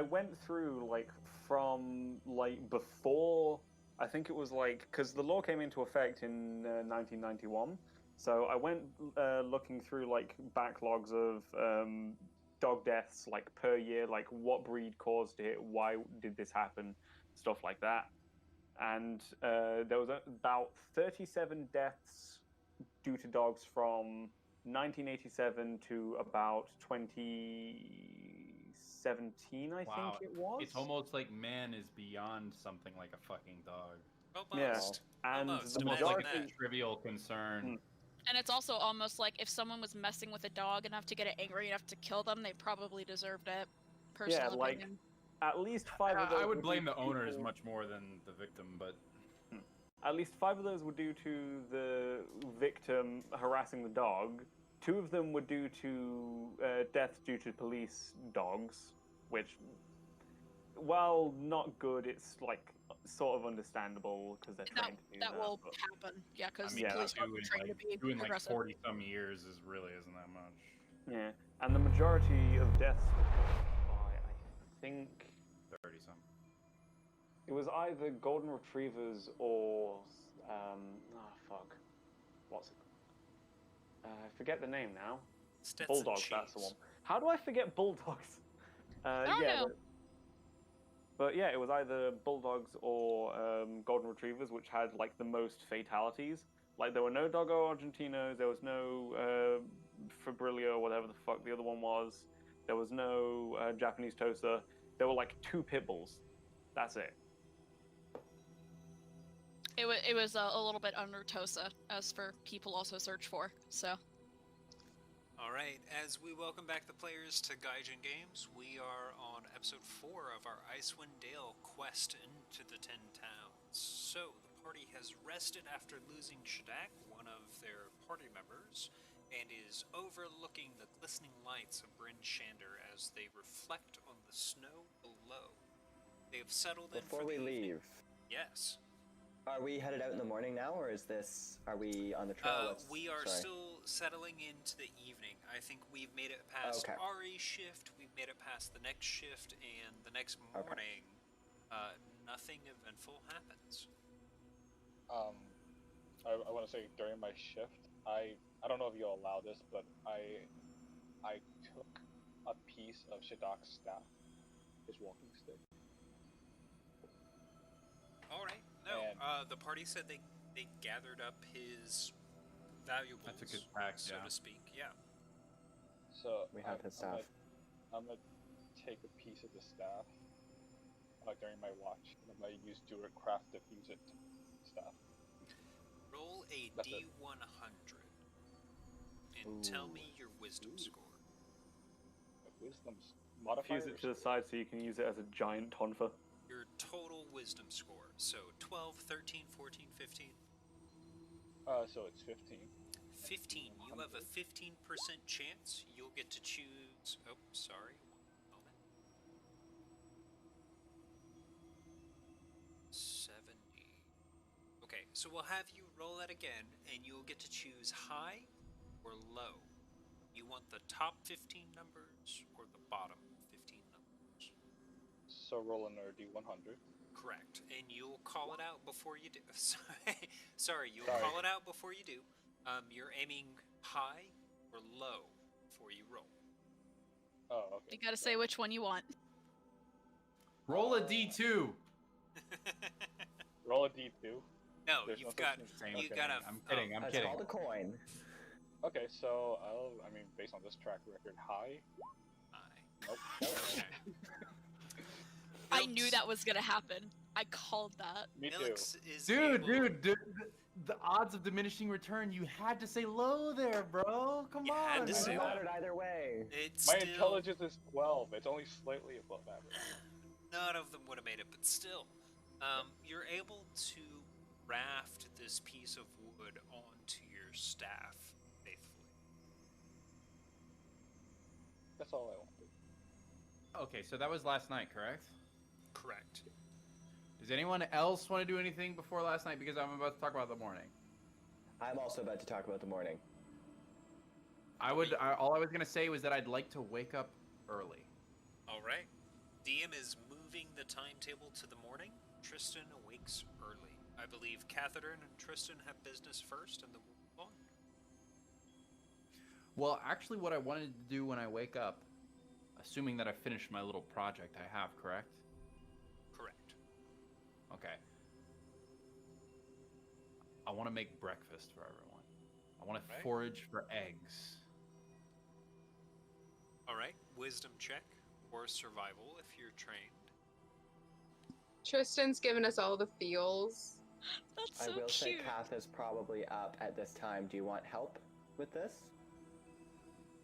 went through from before, I think it was because the law came into effect in 1991. So I went looking through backlogs of dog deaths per year, what breed caused it, why did this happen, stuff like that. And there was about 37 deaths due to dogs from 1987 to about 2017, I think it was. It's almost like man is beyond something like a fucking dog. Almost. And Almost. the Imagine majority, that. A trivial concern. And it's also almost like if someone was messing with a dog enough to get it angry enough to kill them, they probably deserved it. Personal opinion. at least 5 of those I would blame be the owners people- much more than the victim, but At least 5 of those were due to the victim harassing the dog. 2 of them were due to deaths due to police dogs, which, while not good, it's sort of understandable because they're trained to do that. That will but- happen. Yeah, because I mean, police dogs are trained to be doing aggressive. 40-some years really isn't that much. Yeah, and the majority of deaths by, I think, 30-some. it was either golden retrievers or what's it? I forget the name now. Stetson Bulldogs, cheese. that's the one. How do I forget bulldogs? I don't know. But yeah, it was either bulldogs or golden retrievers, which had the most fatalities. There were no Doggo Argentinos, there was no Fabrilio, whatever the fuck the other one was. There was no Japanese Tosa. There were 2 pit bulls. That's it. It was a little bit under Tosa, as for people also search for. So Alright, as we welcome back the players to Guyjing Gaymes, we are on episode 4 of our Icewind Dale quest into the 10 towns. So, the party has rested after losing Shadak, one of their party members, and is overlooking the glistening lights of Bryn Shander as they reflect on the snow below. They have settled in before for we the evening. leave, Yes. are we headed out in the morning now, or are we on the trail? We are Sorry. still settling into the evening. I think we've made it past Okay. Ari's shift, we've made it past the next shift, and the next morning, nothing eventful happens. I want to say during my shift, I don't know if you'll allow this, but I took a piece of Shadak's staff, his walking stick. Alright, no, And- the party said they gathered up his valuables, That's a good fact, so yeah. to speak, yeah. We So have his staff. I'm gonna take a piece of the staff, during my watch, and I'm gonna use Druidcraft to fuse it to staff. Roll a That's it. D100, and tell me your wisdom Ooh. score. Wisdom's modifier. Fuse it to the side so you can use it as a giant tonfa. Your total wisdom score, so 12, 13, 14, 15? So it's 15. 15. You have a 15% chance. You'll get to choose. Oh, sorry. 1 moment. 70. Okay, so we'll have you roll that again, and you'll get to choose high or low. You want the top 15 numbers or the bottom 15 numbers? So roll another D100. Correct. And you'll call it out before you do. Sorry, you'll Sorry. call it out before you do. You're aiming high or low before you roll. Oh, okay. You gotta say which one you want. Roll a D2. Roll a D2. No, There's you've no got. such thing. You Okay. gotta. I'm kidding. I'm That's kidding. called a coin. Okay, so I mean, based on this track record, high. Nope. Okay. I knew that was gonna happen. I called that. Me too. Ilix is Dude, able- the odds of diminishing return, you had to say low there, bro. Come You had on. to It say doesn't low. matter either way. It's My still, intelligence is 12. It's only slightly above average. None of them would have made it, but still, you're able to raft this piece of wood onto your staff faithfully. That's all I wanted. Okay, so that was last night, correct? Correct. Does anyone else want to do anything before last night? Because I'm about to talk about the morning. I'm also about to talk about the morning. All I was gonna say was that I'd like to wake up early. All right. DM is moving the timetable to the morning. Tristan awakes early. I believe Catherine and Tristan have business first, and then we'll move on. Well, actually, what I wanted to do when I wake up, assuming that I finished my little project I have, correct? Correct. Okay. I want to make breakfast for everyone. I want to Right. forage for eggs. All right. Wisdom check or survival if you're trained. Tristan's given us all the feels. That's I so will say cute. Kath is probably up at this time. Do you want help with this?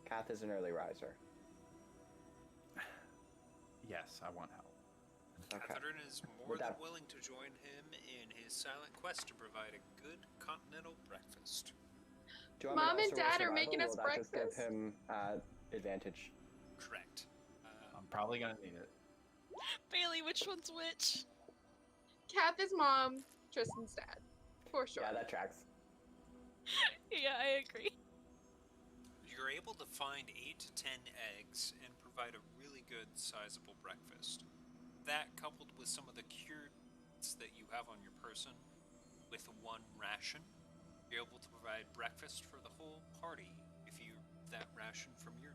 Kath is an early riser. Yes, I want help. Okay. Catherine is more Would than that- willing to join him in his silent quest to provide a good continental breakfast. Do you want Mom me to and also roll Dad are survival? making us Will that just give breakfast. him advantage? Correct. I'm probably gonna need it. Bailey, which one's which? Kath is mom, Tristan's dad. For sure. Yeah, that tracks. Yeah, I agree. You're able to find 8 to 10 eggs and provide a really good sizable breakfast. That, coupled with some of the cured meats that you have on your person, with one ration, you're able to provide breakfast for the whole party if you that ration from your.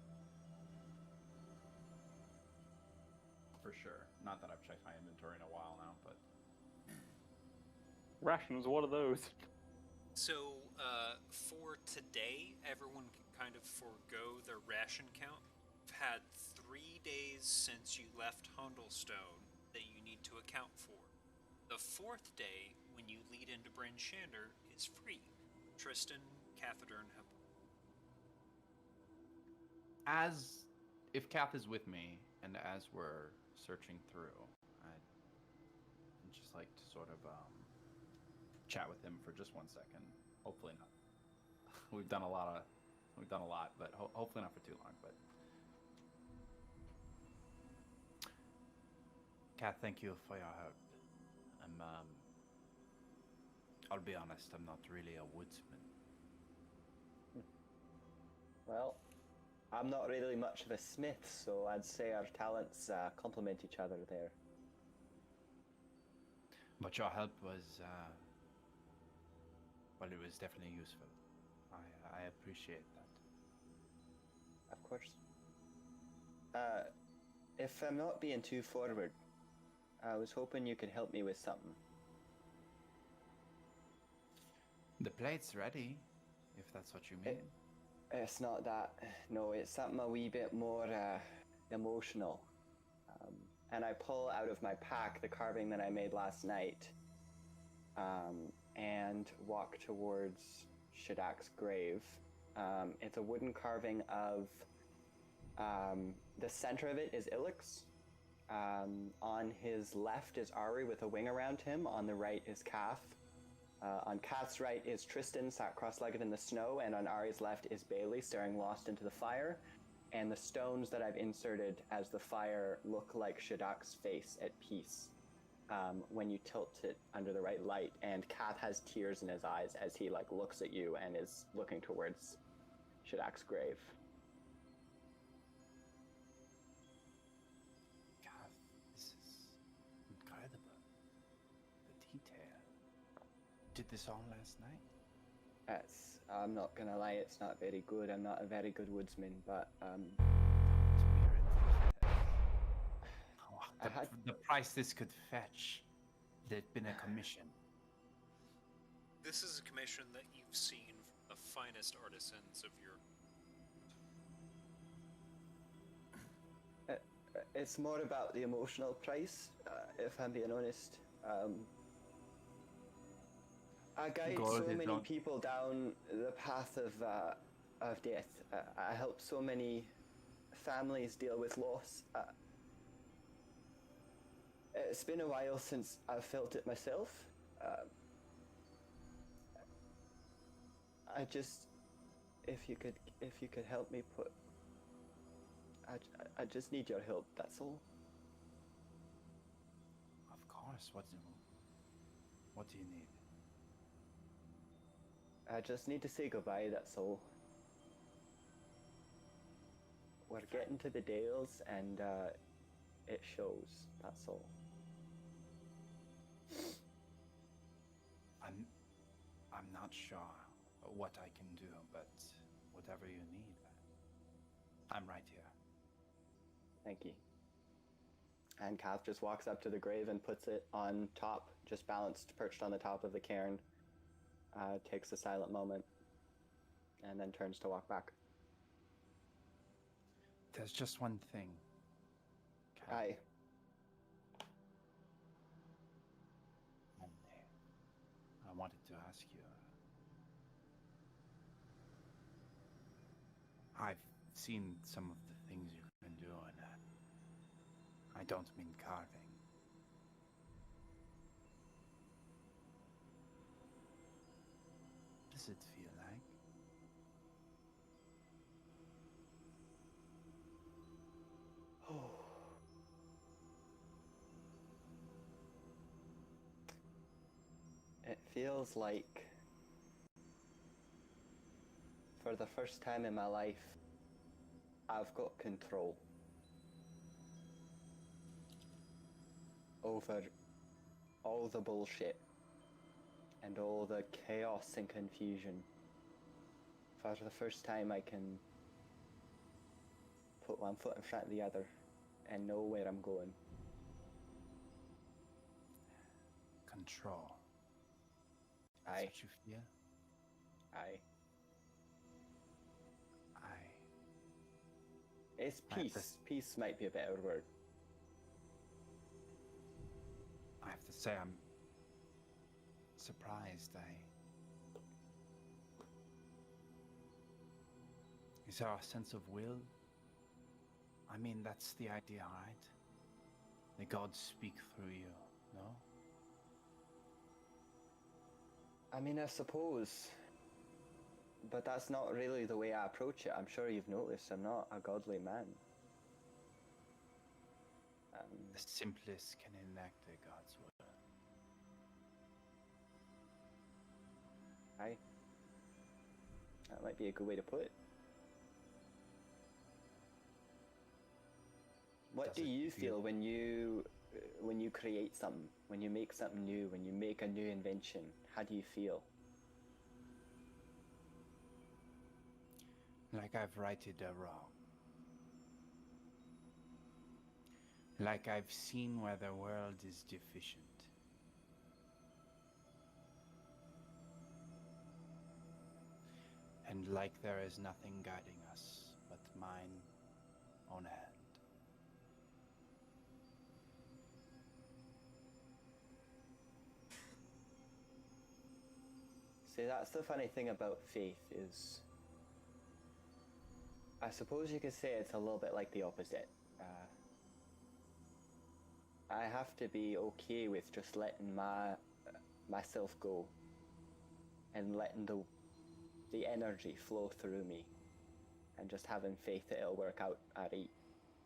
For sure. Not that I've checked my inventory in a while now, but Rations, what are those? So, for today, everyone can kind of forego their ration count. You've had 3 days since you left Hundlestone that you need to account for. The 4th day, when you lead into Bryn Shander, is free. Tristan, Catherine have. if Kath is with me, and as we're searching through, I'd just like to sort of chat with him for just 1 second. Hopefully not. We've done a lot, but hopefully not for too long. But Kath, thank you for your help. I'll be honest, I'm not really a woodsman. Well, I'm not really much of a smith, so I'd say our talents complement each other there. But your help was, well, it was definitely useful. I appreciate that. Of course. If I'm not being too forward, I was hoping you could help me with something. The plate's ready, if that's what you mean. It's not that. No, it's something a wee bit more emotional. And I pull out of my pack the carving that I made last night and walk towards Shadak's grave. It's a wooden carving of... the center of it is Ilix. On his left is Ari with a wing around him. On the right is Kath. On Kath's right is Tristan, sat cross-legged in the snow, and on Ari's left is Bailey, staring lost into the fire. And the stones that I've inserted as the fire look like Shadak's face at peace when you tilt it under the right light. And Kath has tears in his eyes as he looks at you and is looking towards Shadak's grave. detail. Did this all last night? I'm not gonna lie, it's not very good. I'm not a very good woodsman, but The price this could fetch. There'd been a commission. This is a commission that you've seen from the finest artisans of your... It's more about the emotional price, if I'm being honest. I guide so many people down the path of death. I help so many families deal with loss. It's been a while since I've felt it myself. I just, if you could help me put. I just need your help. That's all. Of course. What do you need? I just need to say goodbye. That's all. We're getting to the Dales, and it shows. That's all. I'm not sure what I can do, but whatever you need, I'm right here. Thank you. And Kath just walks up to the grave and puts it on top, just balanced, perched on the top of the cairn. Takes a silent moment, and then turns to walk back. There's just one thing. Aye. I wanted to ask you. I've seen some of the things you can do, and I don't mean carving. What does it feel like? It feels like, for the first time in my life, I've got control over all the bullshit and all the chaos and confusion. For the first time, I can put one foot in front of the other and know where I'm going. Control. Aye. That's what you feel? Aye. Aye. It's peace. Peace might be a better word. I have to say, I'm surprised. Is there a sense of will? I mean, that's the idea, right? The gods speak through you, no? I mean, I suppose. But that's not really the way I approach it. I'm sure you've noticed I'm not a godly man. The simplest can enact a god's will. Aye. That might be a good way to put it. What do you feel when you create something, when you make something new, when you make a new invention? How do you feel? Like I've righted a wrong. Like I've seen where the world is deficient. And like there is nothing guiding us but mine own hand. See, that's the funny thing about faith is, I suppose you could say it's a little bit like the opposite. I have to be okay with just letting myself go and letting the energy flow through me and just having faith that it'll work out alright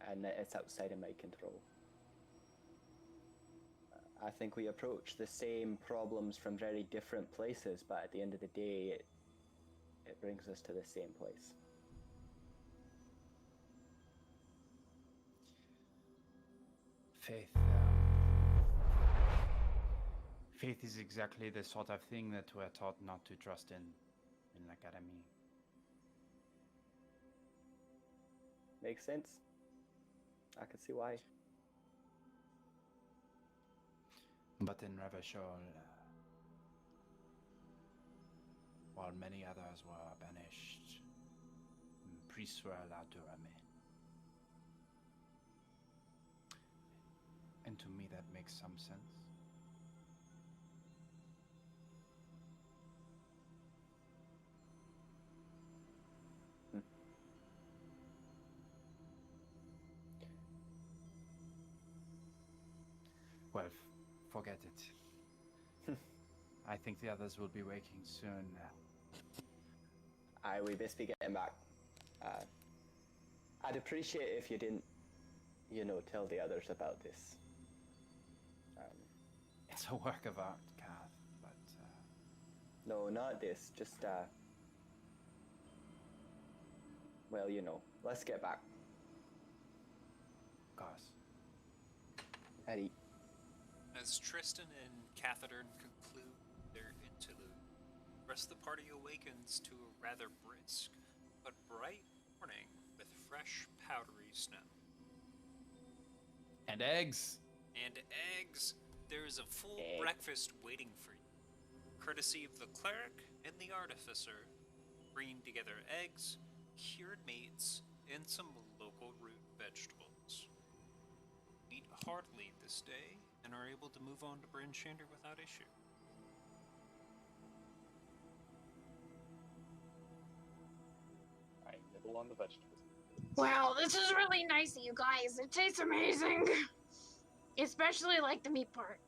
and that it's outside of my control. I think we approach the same problems from very different places, but at the end of the day, it brings us to the same place. Faith is exactly the sort of thing that we're taught not to trust in l'academy. Makes sense. I can see why. But in Revachol, while many others were banished, priests were allowed to remain. And to me that makes some sense. Well, forget it. I think the others will be waking soon. We best be getting back. I'd appreciate if you didn't, tell the others about this. It's a work of art, Kath, but... No, not this. Just, well, let's get back. Of course. Eddie. As Tristan and Catherine conclude their interlude, the rest of the party awakens to a rather brisk but bright morning with fresh, powdery snow. And eggs! And eggs! There is a full breakfast waiting for you, courtesy of the cleric and the artificer, bringing together eggs, cured meats, and some local root vegetables. Eat heartily this day, and are able to move on to Bryn Shander without issue. I nibble on the vegetables. Wow, this is really nice of you guys. It tastes amazing. Especially like the meat part.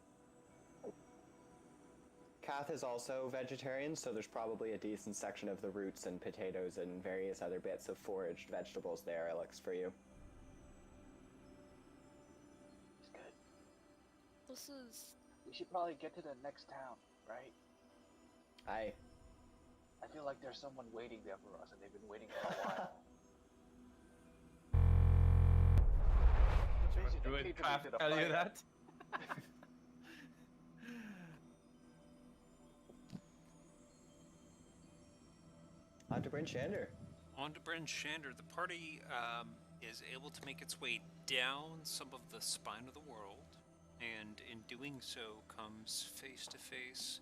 Kath is also vegetarian, so there's probably a decent section of the roots and potatoes and various other bits of foraged vegetables there, Alex, for you. It's good. This is... We should probably get to the next town, right? Aye. I feel like there's someone waiting there for us, and they've been waiting for a while. Would Kraft tell you that? On to Bryn Shander. On to Bryn Shander. The party is able to make its way down some of the spine of the world, and in doing so comes face to face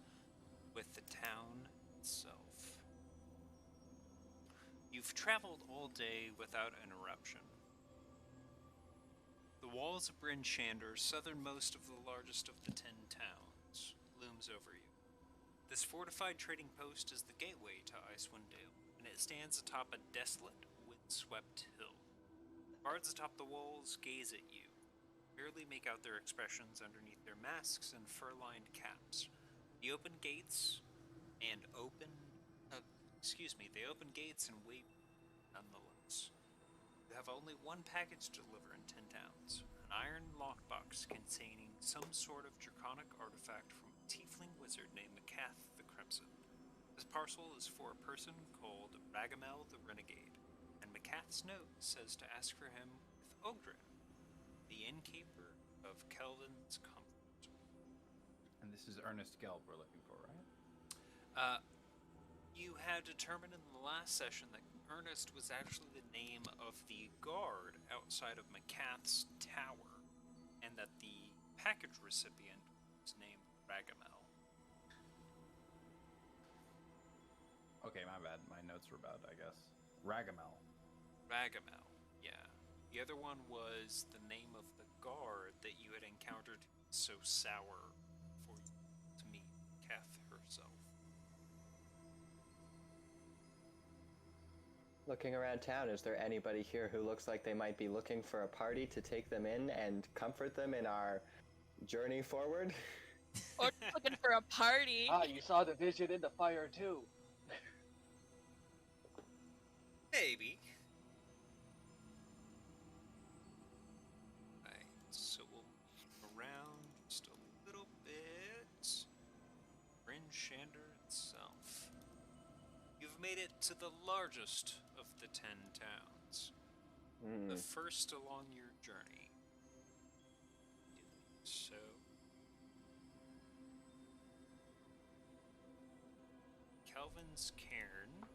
with the town itself. You've traveled all day without interruption. The walls of Bryn Shander, southernmost of the largest of the 10 towns, looms over you. This fortified trading post is the gateway to Icewind Dale, and it stands atop a desolate, windswept hill. Guards atop the walls gaze at you, barely make out their expressions underneath their masks and fur-lined caps. They open gates and wait nonetheless. You have only one package to deliver in 10 towns, an iron lockbox containing some sort of draconic artifact from a tiefling wizard named Macath the Crimson. This parcel is for a person called Ragamel the Renegade, and Macath's note says to ask for him with Ogdrin, the innkeeper of Kelvin's Comfort. And this is Ernest Gelb we're looking for, right? You had determined in the last session that Ernest was actually the name of the guard outside of Macath's tower, and that the package recipient was named Ragamel. Okay, my bad. My notes were bad, I guess. Ragamel. Ragamel, yeah. The other one was the name of the guard that you had encountered so sour for you to meet Kath herself. Looking around town, is there anybody here who looks like they might be looking for a party to take them in and comfort them in our journey forward? Or looking for a party. Ah, you saw the vision in the fire too. Maybe. Right, so we'll move around just a little bit. Bryn Shander itself. You've made it to the largest of the 10 towns. The first along your journey. So, Kelvin's cairn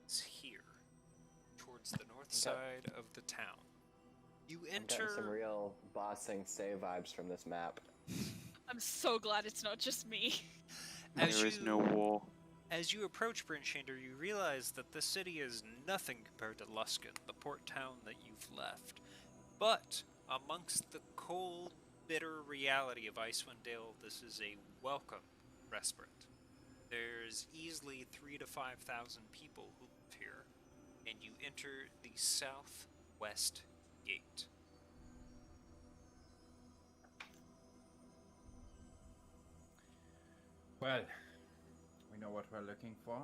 is here, towards the north side of the town. You I'm getting some enter. real bossing say vibes from this map. I'm so glad it's not just me. As There is no war. As you approach Brinchander, you realize that the city is nothing compared to Luskan, the port town that you've left. But amongst the cold, bitter reality of Icewind Dale, this is a welcome respite. There's easily 3,000 to 5,000 people who live here, and you enter the southwest gate. Well, we know what we're looking for.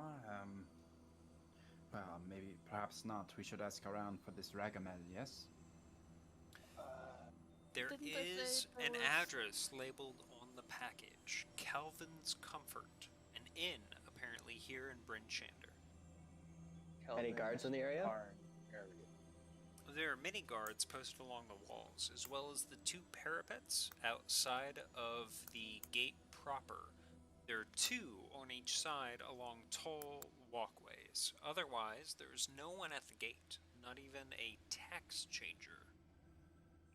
Well, maybe, perhaps not. We should ask around for this Ragamel, yes? There Didn't they say is there an was- address labeled on the package. Calvin's Comfort, an inn apparently here in Brinchander. Any guards in the area? There are many guards posted along the walls, as well as the 2 parapets outside of the gate proper. There are 2 on each side along tall walkways. Otherwise, there's no one at the gate, not even a tax changer.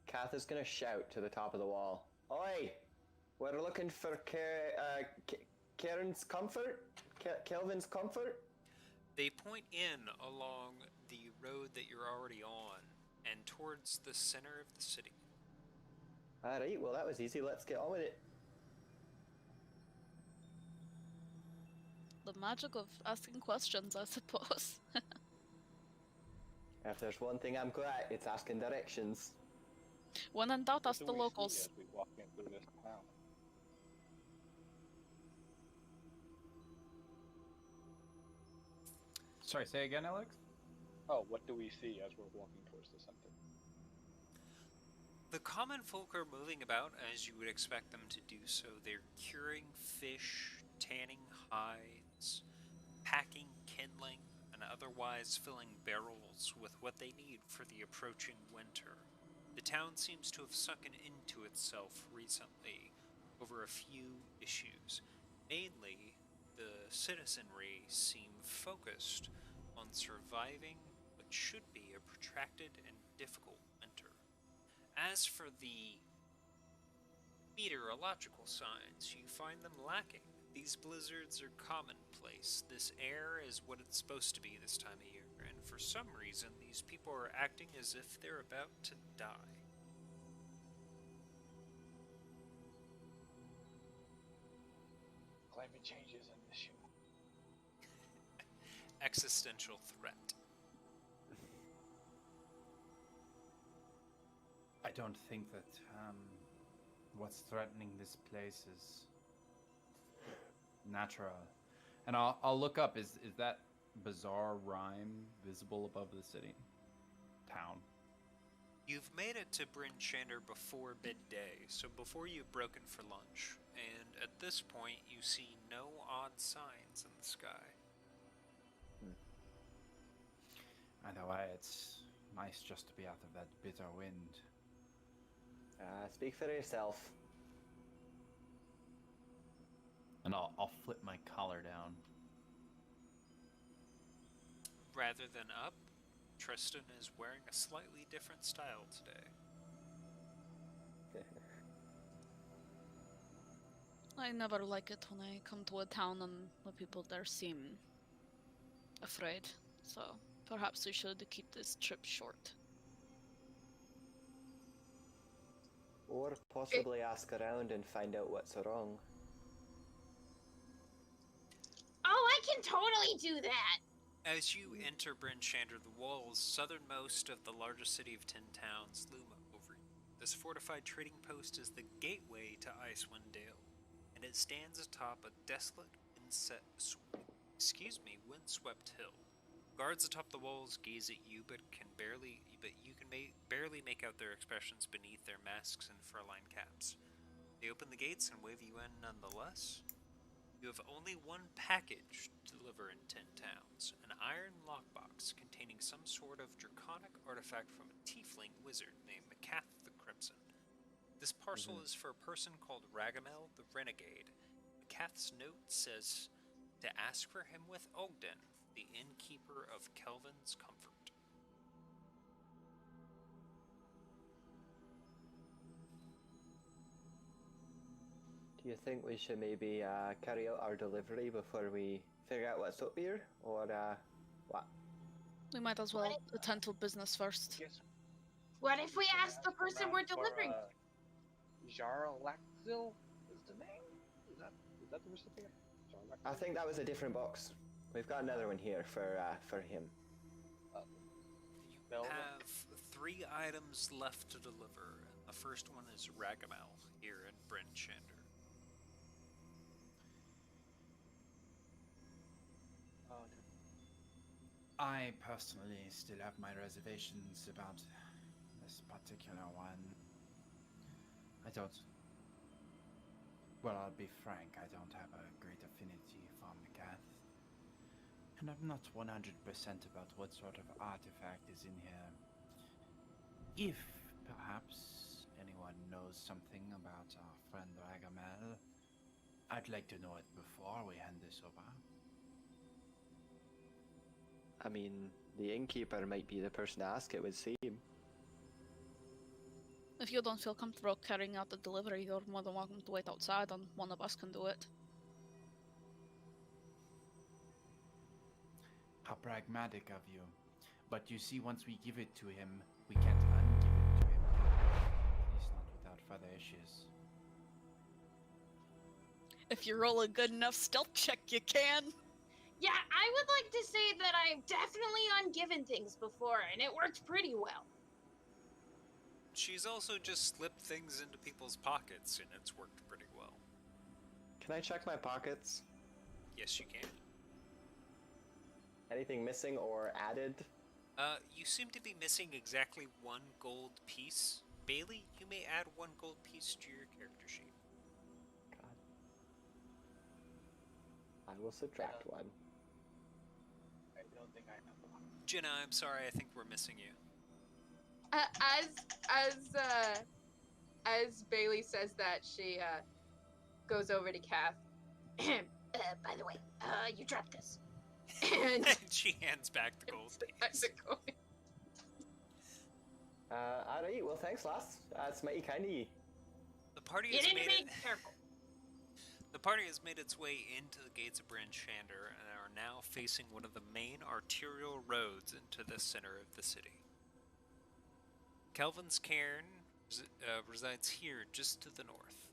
Kath is gonna shout to the top of the wall. Oi! We're looking for Karen's comfort? Kelvin's comfort? They point in along the road that you're already on and towards the center of the city. Alright, well that was easy. Let's get on with it. The magic of asking questions, I suppose. If there's one thing I'm good at, it's asking directions. When in doubt, What ask do the we see locals. as we walk in through this town? Sorry, say again, Alex? Oh, what do we see as we're walking towards the center? The common folk are moving about as you would expect them to do so. They're curing fish, tanning hides, packing kindling, and otherwise filling barrels with what they need for the approaching winter. The town seems to have sunken into itself recently over a few issues. Mainly, the citizenry seem focused on surviving what should be a protracted and difficult winter. As for the meteorological signs, you find them lacking. These blizzards are commonplace. This air is what it's supposed to be this time of year, and for some reason, these people are acting as if they're about to die. Climate change is an issue. Existential threat. I don't think that what's threatening this place is natural. And I'll look up, is that bizarre rhyme visible above the city? Town. You've made it to Bryn Shander before midday, so before you've broken for lunch, and at this point you see no odd signs in the sky. Either way, it's nice just to be out of that bitter wind. Speak for yourself. And I'll flip my collar down. Rather than up, Tristan is wearing a slightly different style today. I never like it when I come to a town and the people there seem afraid. So perhaps we should keep this trip short. Or possibly ask around and find out what's wrong. Oh, I can totally do that. As you enter Bryn Shander, the walls southernmost of the largest city of 10 towns loom over you. This fortified trading post is the gateway to Icewind Dale, and it stands atop a desolate, windswept hill. Guards atop the walls gaze at you, but you can barely make out their expressions beneath their masks and fur-lined caps. They open the gates and wave you in nonetheless. You have only one package to deliver in 10 towns, an iron lockbox containing some sort of draconic artifact from a tiefling wizard named Macath the Crimson. This parcel is for a person called Ragamel the Renegade. Macath's note says to ask for him with Ogden, the innkeeper of Kelvin's Comfort. Do you think we should maybe carry out our delivery before we figure out what's up here, or what? We might as well attend to business first. Yes. What if we ask the person we're delivering? Jarlaxil is the name? Is that the recipient? I think that was a different box. We've got another one here for him. You have 3 items left to deliver, and the first one is Ragamel here in Bryn Shander. I personally still have my reservations about this particular one. I don't... Well, I'll be frank, I don't have a great affinity for Macath. And I'm not 100% about what sort of artifact is in here. If, perhaps, anyone knows something about our friend Ragamel, I'd like to know it before we hand this over. I mean, the innkeeper might be the person to ask, it would seem. If you don't feel comfortable carrying out the delivery, you're more than welcome to wait outside and one of us can do it. How pragmatic of you. But you see, once we give it to him, we can't ungive it to him. At least not without further issues. If you roll a good enough stealth check, you can. Yeah, I would like to say that I've definitely ungiven things before, and it worked pretty well. She's also just slipped things into people's pockets, and it's worked pretty well. Can I check my pockets? Yes, you can. Anything missing or added? You seem to be missing exactly 1 gold piece. Bailey, you may add 1 gold piece to your character sheet. God. I will subtract 1. I don't think I have one. Jenna, I'm sorry, I think we're missing you. As Bailey says that, she goes over to Kath. By the way, you dropped this. And she hands back the gold piece. Alright, well thanks lass. That's mighty kind of you. The party has made it... Careful. The party has made its way into the gates of Bryn Shander and are now facing one of the main arterial roads into the center of the city. Kelvin's Cairn resides here, just to the north.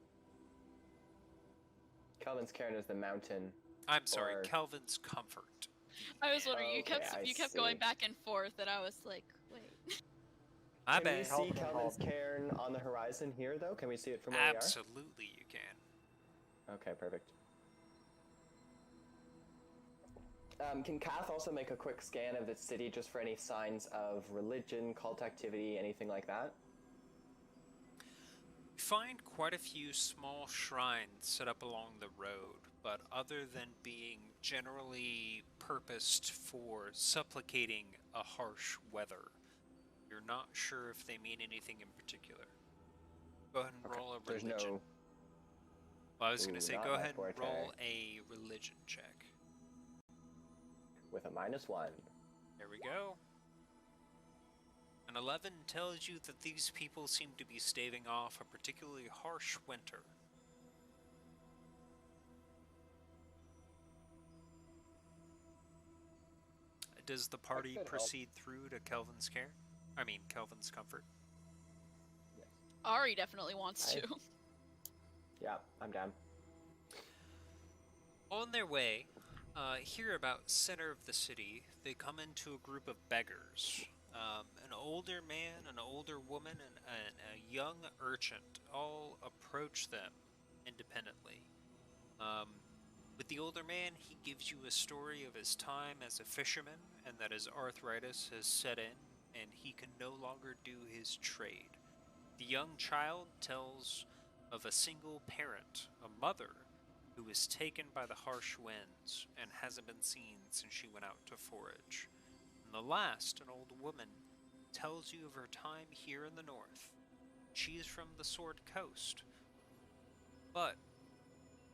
Kelvin's Cairn is the mountain. I'm sorry, Kelvin's Comfort. I was wondering, you kept going back and forth, and I was like, wait. I bet. Can we see Kelvin's Cairn on the horizon here, though? Can we see it from where we are? Absolutely, you can. Okay, perfect. Can Kath also make a quick scan of the city just for any signs of religion, cult activity, anything like that? You find quite a few small shrines set up along the road, but other than being generally purposed for supplicating a harsh weather, you're not sure if they mean anything in particular. Go ahead and roll a religion. Well, I was going to say, go ahead and roll a religion check. With a -1. There we go. An 11 tells you that these people seem to be staving off a particularly harsh winter. Does the party proceed through to Kelvin's Care? I mean, Kelvin's Comfort? Yes. Ari definitely wants to. Yeah, I'm down. On their way, here about center of the city, they come into a group of beggars. An older man, an older woman, and a young urchin all approach them independently. With the older man, he gives you a story of his time as a fisherman and that his arthritis has set in and he can no longer do his trade. The young child tells of a single parent, a mother, who was taken by the harsh winds and hasn't been seen since she went out to forage. And the last, an old woman, tells you of her time here in the north. She is from the Sword Coast, but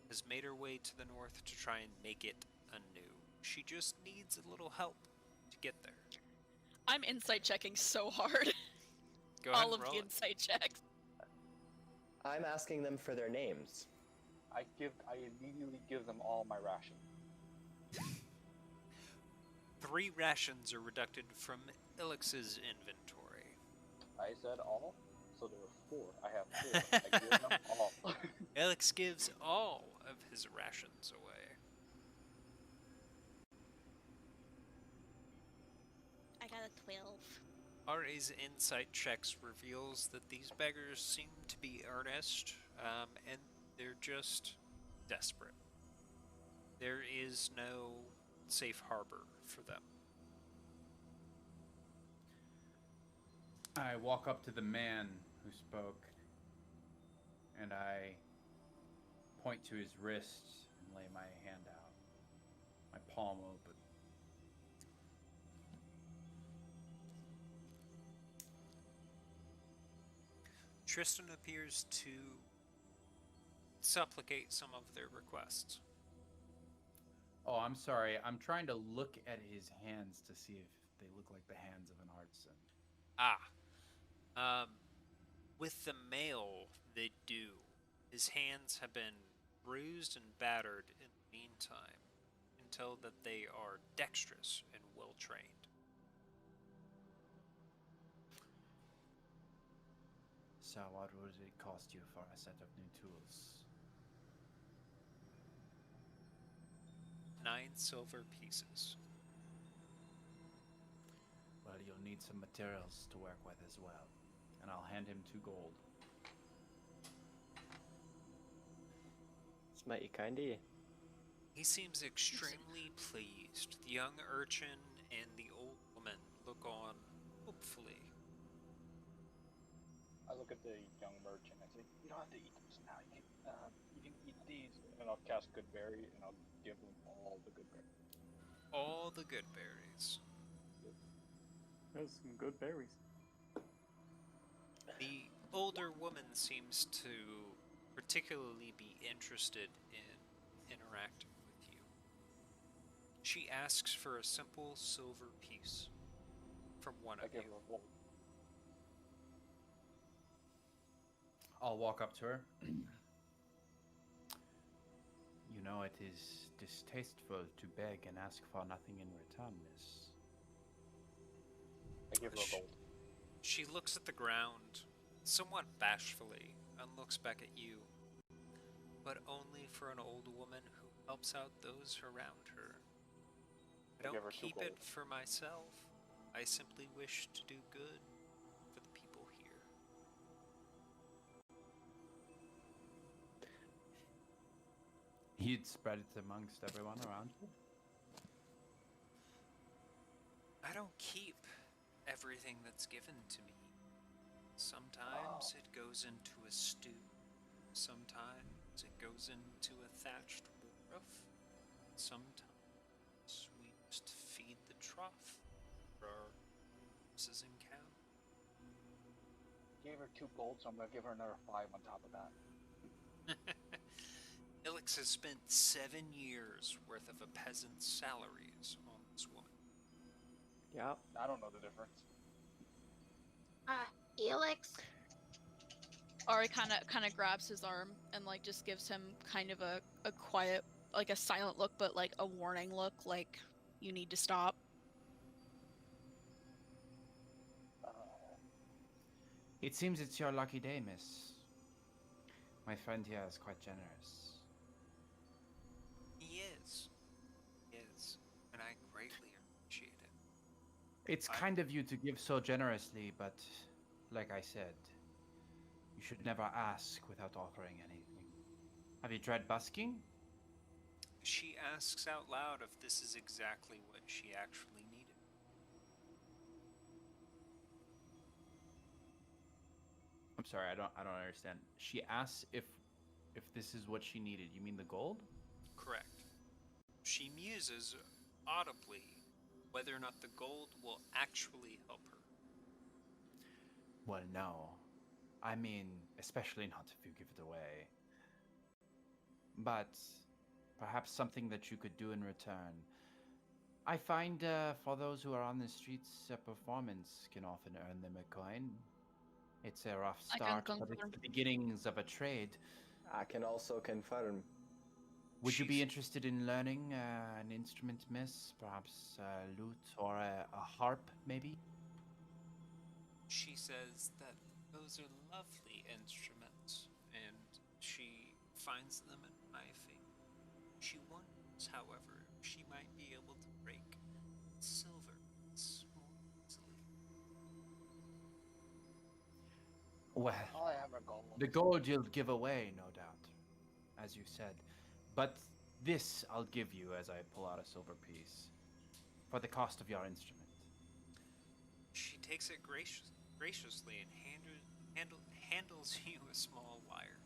has made her way to the north to try and make it anew. She just needs a little help to get there. I'm insight checking so hard. Go ahead All and of roll the it. insight checks. I'm asking them for their names. I immediately give them all my ration. 3 rations are reducted from Ilix's inventory. I said all, so there were 4. I have 4. I give them all. Ilix gives all of his rations away. I got a 12. Ari's insight checks reveals that these beggars seem to be earnest, and they're just desperate. There is no safe harbor for them. I walk up to the man who spoke, and I point to his wrist and lay my hand out, my palm open. Tristan appears to supplicate some of their requests. Oh, I'm sorry. I'm trying to look at his hands to see if they look like the hands of an artisan. With the male, they do. His hands have been bruised and battered in the meantime, until that they are dexterous and well trained. So what would it cost you for a set of new tools? 9 silver pieces. Well, you'll need some materials to work with as well. And I'll hand him 2 gold. It's mighty kind of you. He seems extremely pleased. The young urchin and the old woman look on hopefully. I look at the young merchant and say, "You don't have to eat those now. You can eat these." And I'll cast Good Berry, and I'll give them all the good berries. All the good berries. There's some good berries. The older woman seems to particularly be interested in interacting with you. She asks for a simple silver piece from one I of give you. her a gold. I'll walk up to her. You know, it is distasteful to beg and ask for nothing in return, miss. I give her a gold. She looks at the ground, somewhat bashfully, and looks back at you, but only for an old woman who helps out those around her. I I give don't her 2 keep it gold. for myself. I simply wish to do good for the people here. You'd spread it amongst everyone around you? I don't keep everything that's given to me. Sometimes it goes into a stew. Sometimes it goes into a thatched roof. Sometimes we just feed the trough for our horses and cow. Gave her 2 gold, so I'm gonna give her another 5 on top of that. Ilix has spent 7 years worth of a peasant's salaries on this woman. Yeah. I don't know the difference. Elix? Ari kind of grabs his arm and like just gives him kind of a quiet, like a silent look, but like a warning look, like you need to stop. It seems it's your lucky day, miss. My friend here is quite generous. He is. And I greatly appreciate it. It's kind of you to give so generously, but like I said, you should never ask without offering anything. Have you tried busking? She asks out loud if this is exactly what she actually needed. I'm sorry, I don't understand. She asks if if this is what she needed, you mean the gold? Correct. She muses audibly whether or not the gold will actually help her. Well, no. I mean, especially not if you give it away. But perhaps something that you could do in return. I find for those who are on the streets, a performance can often earn them a coin. It's a rough I can start, but confirm. it's the beginnings of a trade. I can also confirm. Would you be She's- interested in learning an instrument, miss? Perhaps a lute or a harp, maybe? She says that those are lovely instruments, and she finds them admiring. She wonders, however, if she might be able to break silver more easily. Well, I have a gold. the gold you'll give away, no doubt, as you said. But this I'll give you as I pull out a silver piece for the cost of your instrument. She takes it graciously and handles you a small lyre.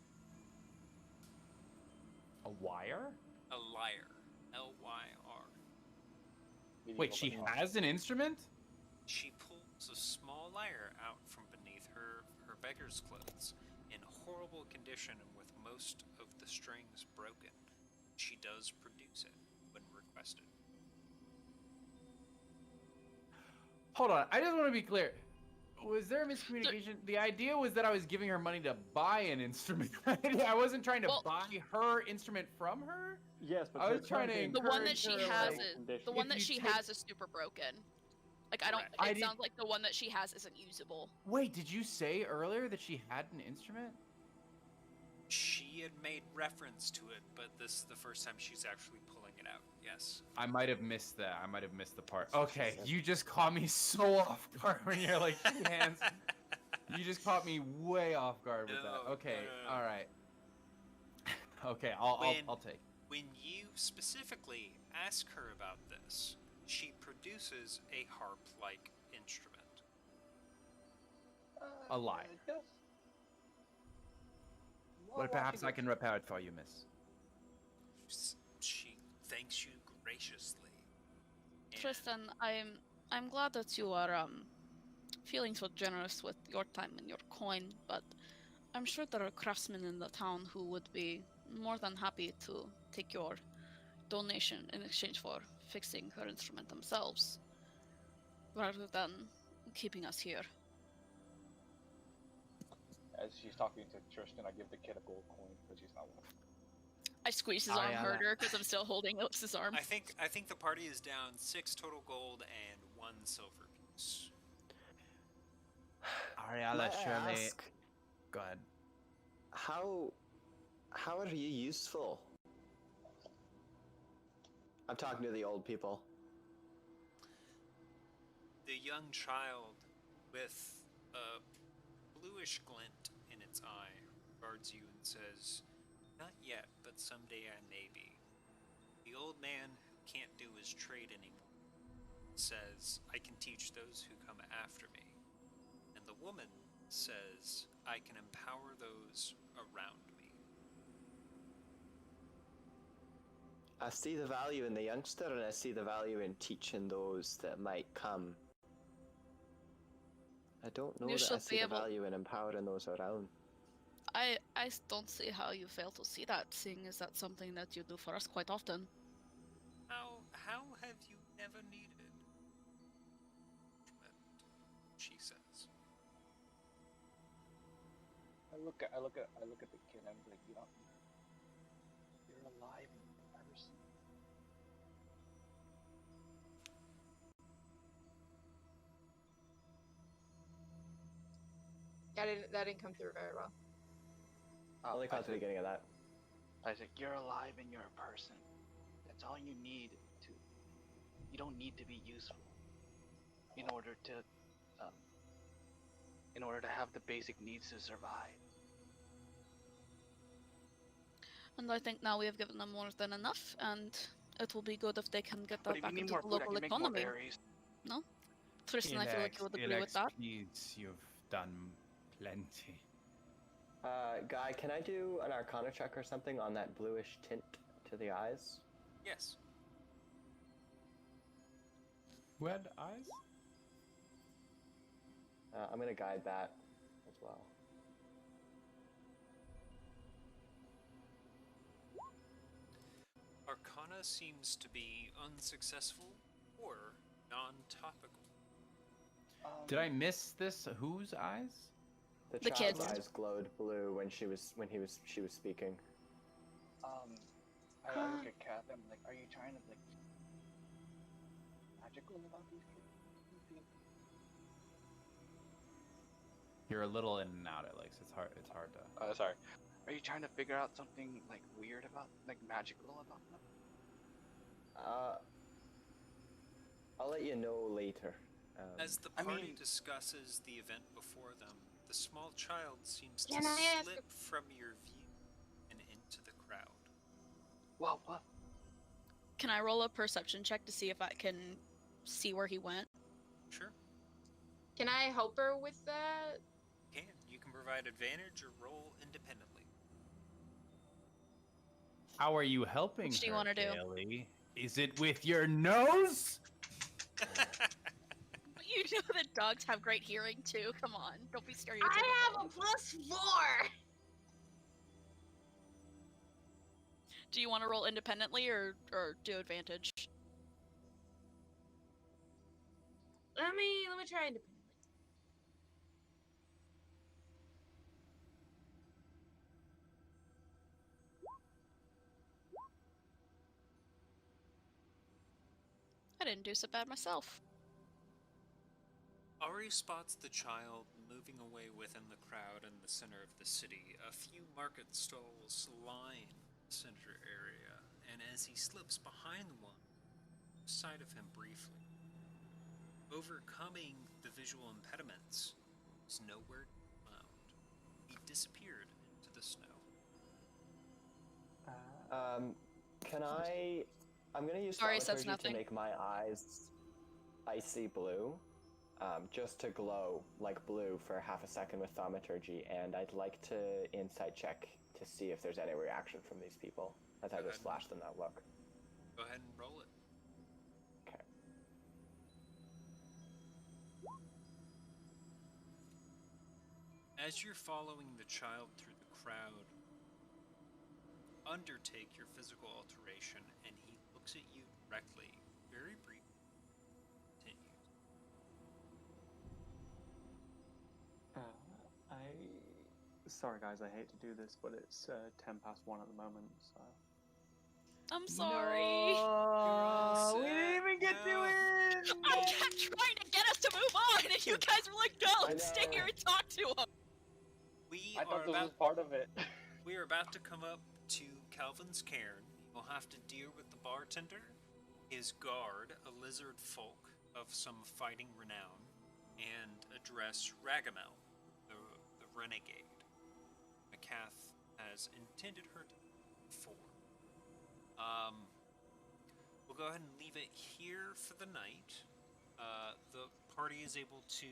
A wire? A lyre. L-Y-R. Wait, she has an instrument? She pulls a small lyre out from beneath her beggar's clothes, in horrible condition and with most of the strings broken. She does produce it when requested. Hold on, I just want to be clear. Was there a miscommunication? The idea was that I was giving her money to buy an instrument. I wasn't trying to buy her instrument from her. Yes, but I was trying to The one that encourage she her, has like, is the one if that you she take- has is super broken. Like I don't. Correct. I It did- sounds like the one that she has isn't usable. Wait, did you say earlier that she had an instrument? She had made reference to it, but this is the first time she's actually pulling it out. Yes. I might have missed that. I might have missed the part. Okay, you just caught me so off guard when you're like two hands. You just caught me way off guard with that. No, Okay, no. all right. Okay, I'll take. When you specifically ask her about this, she produces a harp-like instrument. A lie. Yes. Well, perhaps I can repair it for you, miss. She thanks you graciously. And Tristan, I'm glad that you are feeling so generous with your time and your coin, but I'm sure there are craftsmen in the town who would be more than happy to take your donation in exchange for fixing her instrument themselves, rather than keeping us here. As she's talking to Tristan, I give the kid a gold coin because he's not one. I squeeze his Oh, arm yeah, harder because I'm still holding Ellipsis' arm. I think the party is down 6 total gold and 1 silver piece. Ariella, Might I surely. ask, Go ahead. how are you useful? I'm talking to the old people. The young child, with a bluish glint in its eye, regards you and says, "Not yet, but someday I may be." The old man, who can't do his trade anymore, says, "I can teach those who come after me." And the woman says, "I can empower those around me." I see the value in the youngster, and I see the value in teaching those that might come. I don't know You that I should see be the able- value in empowering those around. I don't see how you fail to see that, seeing as that's something that you do for us quite often. How have you never needed? She says. I look at the kid and I'm like, you're alive in person. That didn't come through very well. I only caught the beginning of that. Isaac, you're alive and you're a person. That's all you need to. You don't need to be useful in order to have the basic needs to survive. And I think now we have given them more than enough, and it will be good if they can get But that if back you need into more the food, I local can make more economy. berries. Tristan, I feel like you would agree with that. Please, you've done plenty. Guy, can I do an Arcana check or something on that bluish tint to the eyes? Yes. Who had eyes? I'm gonna guide that as well. Arcana seems to be unsuccessful or non-topical. Did I miss this? Whose eyes? The The child's kid's. eyes glowed blue when she was speaking. I look at Kath. I'm like, are you trying to like magical about these kids? You're a little in and out, Alex. It's hard. It's hard to. Sorry. Are you trying to figure out something like weird about, like magical about them? I'll let you know later. As the party discusses the event before them, the small child seems to Can I ask slip from your view and into the crowd. Whoa, what? Can I roll a perception check to see if I can see where he went? Sure. Can I help her with that? You can provide advantage or roll independently. How are you helping? Which do you her, wanna do? Bailey? Is it with your nose? You know that dogs have great hearing too. Come on, don't be stereotypical. I have a +4. Do you want to roll independently or do advantage? Let me try independently. I didn't do so bad myself. Ari spots the child moving away within the crowd in the center of the city. A few market stalls line the center area, and as he slips behind one, sight of him briefly. Overcoming the visual impediments, is nowhere to be found. He disappeared into the snow. Can I? I'm gonna use Sorry, says thaumaturgy to nothing. make my eyes icy blue, just to glow like blue for half a second with thaumaturgy, and I'd like to insight check to see if there's any reaction from these people as I just flash them that look. Go ahead and roll it. Okay. As you're following the child through the crowd, undertake your physical alteration, and he looks at you directly, very briefly. Continues. Sorry guys, I hate to do this, but it's 10 past 1 at the moment, so... I'm sorry. No, we didn't even get to it. I kept trying to get us to move on, and you guys were like, "No, stay here and talk to him." We I are thought this was about part of it. we are about to come up to Calvin's cairn. We'll have to deal with the bartender, his guard, a lizard folk of some fighting renown, and address Ragamel, the renegade. Macath has intended her to before. We'll go ahead and leave it here for the night. The party is able to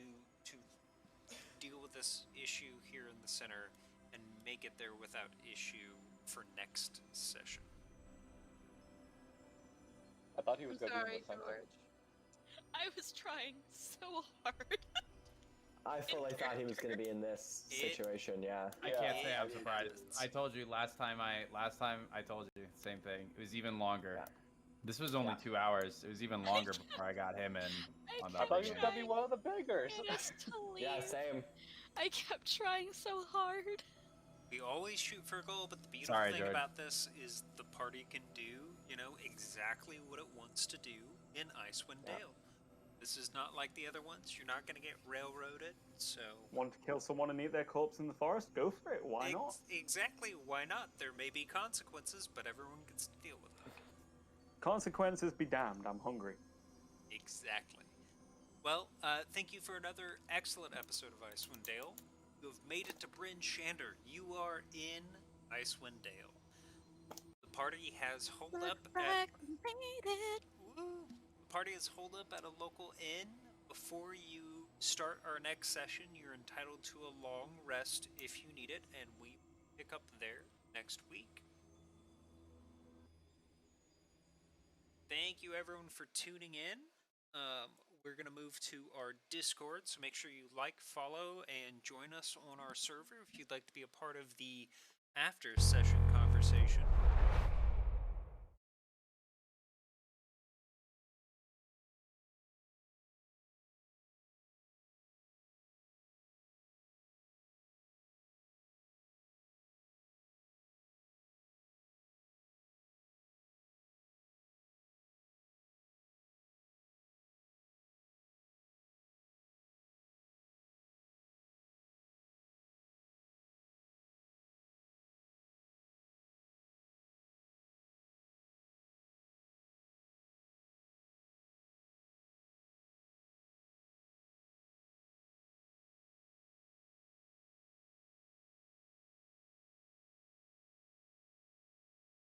deal with this issue here in the center and make it there without issue for next session. I thought he was I'm going to be sorry, in the center. George. I was trying so hard. I fully thought he was going to be in this situation. Yeah. I can't say I'm surprised. I told you last time I told you the same thing. It was even longer. Yeah. This was only 2 hours. It was even longer before I got him in on the I thought other you game. were going to be one of the beggars. Get us to leave. Yeah, same. I kept trying so hard. We always shoot for a goal, but the beautiful Sorry, thing George. about this is the party can do, exactly what it wants to do in Icewind Dale. This is not like the other ones. You're not going to get railroaded, so... Want to kill someone and eat their corpse in the forest? Go for it, why not? Exactly, why not? There may be consequences, but everyone gets to deal with them. Consequences be damned, I'm hungry. Exactly. Well, thank you for another excellent episode of Icewind Dale. You have made it to Bryn Shander. You are in Icewind Dale. The party has holed up at... Made it. Woo! The party has holed up at a local inn. Before you start our next session, you're entitled to a long rest if you need it, and we pick up there next week. Thank you, everyone, for tuning in. We're going to move to our Discord, so make sure you like, follow, and join us on our server if you'd like to be a part of the after-session conversation.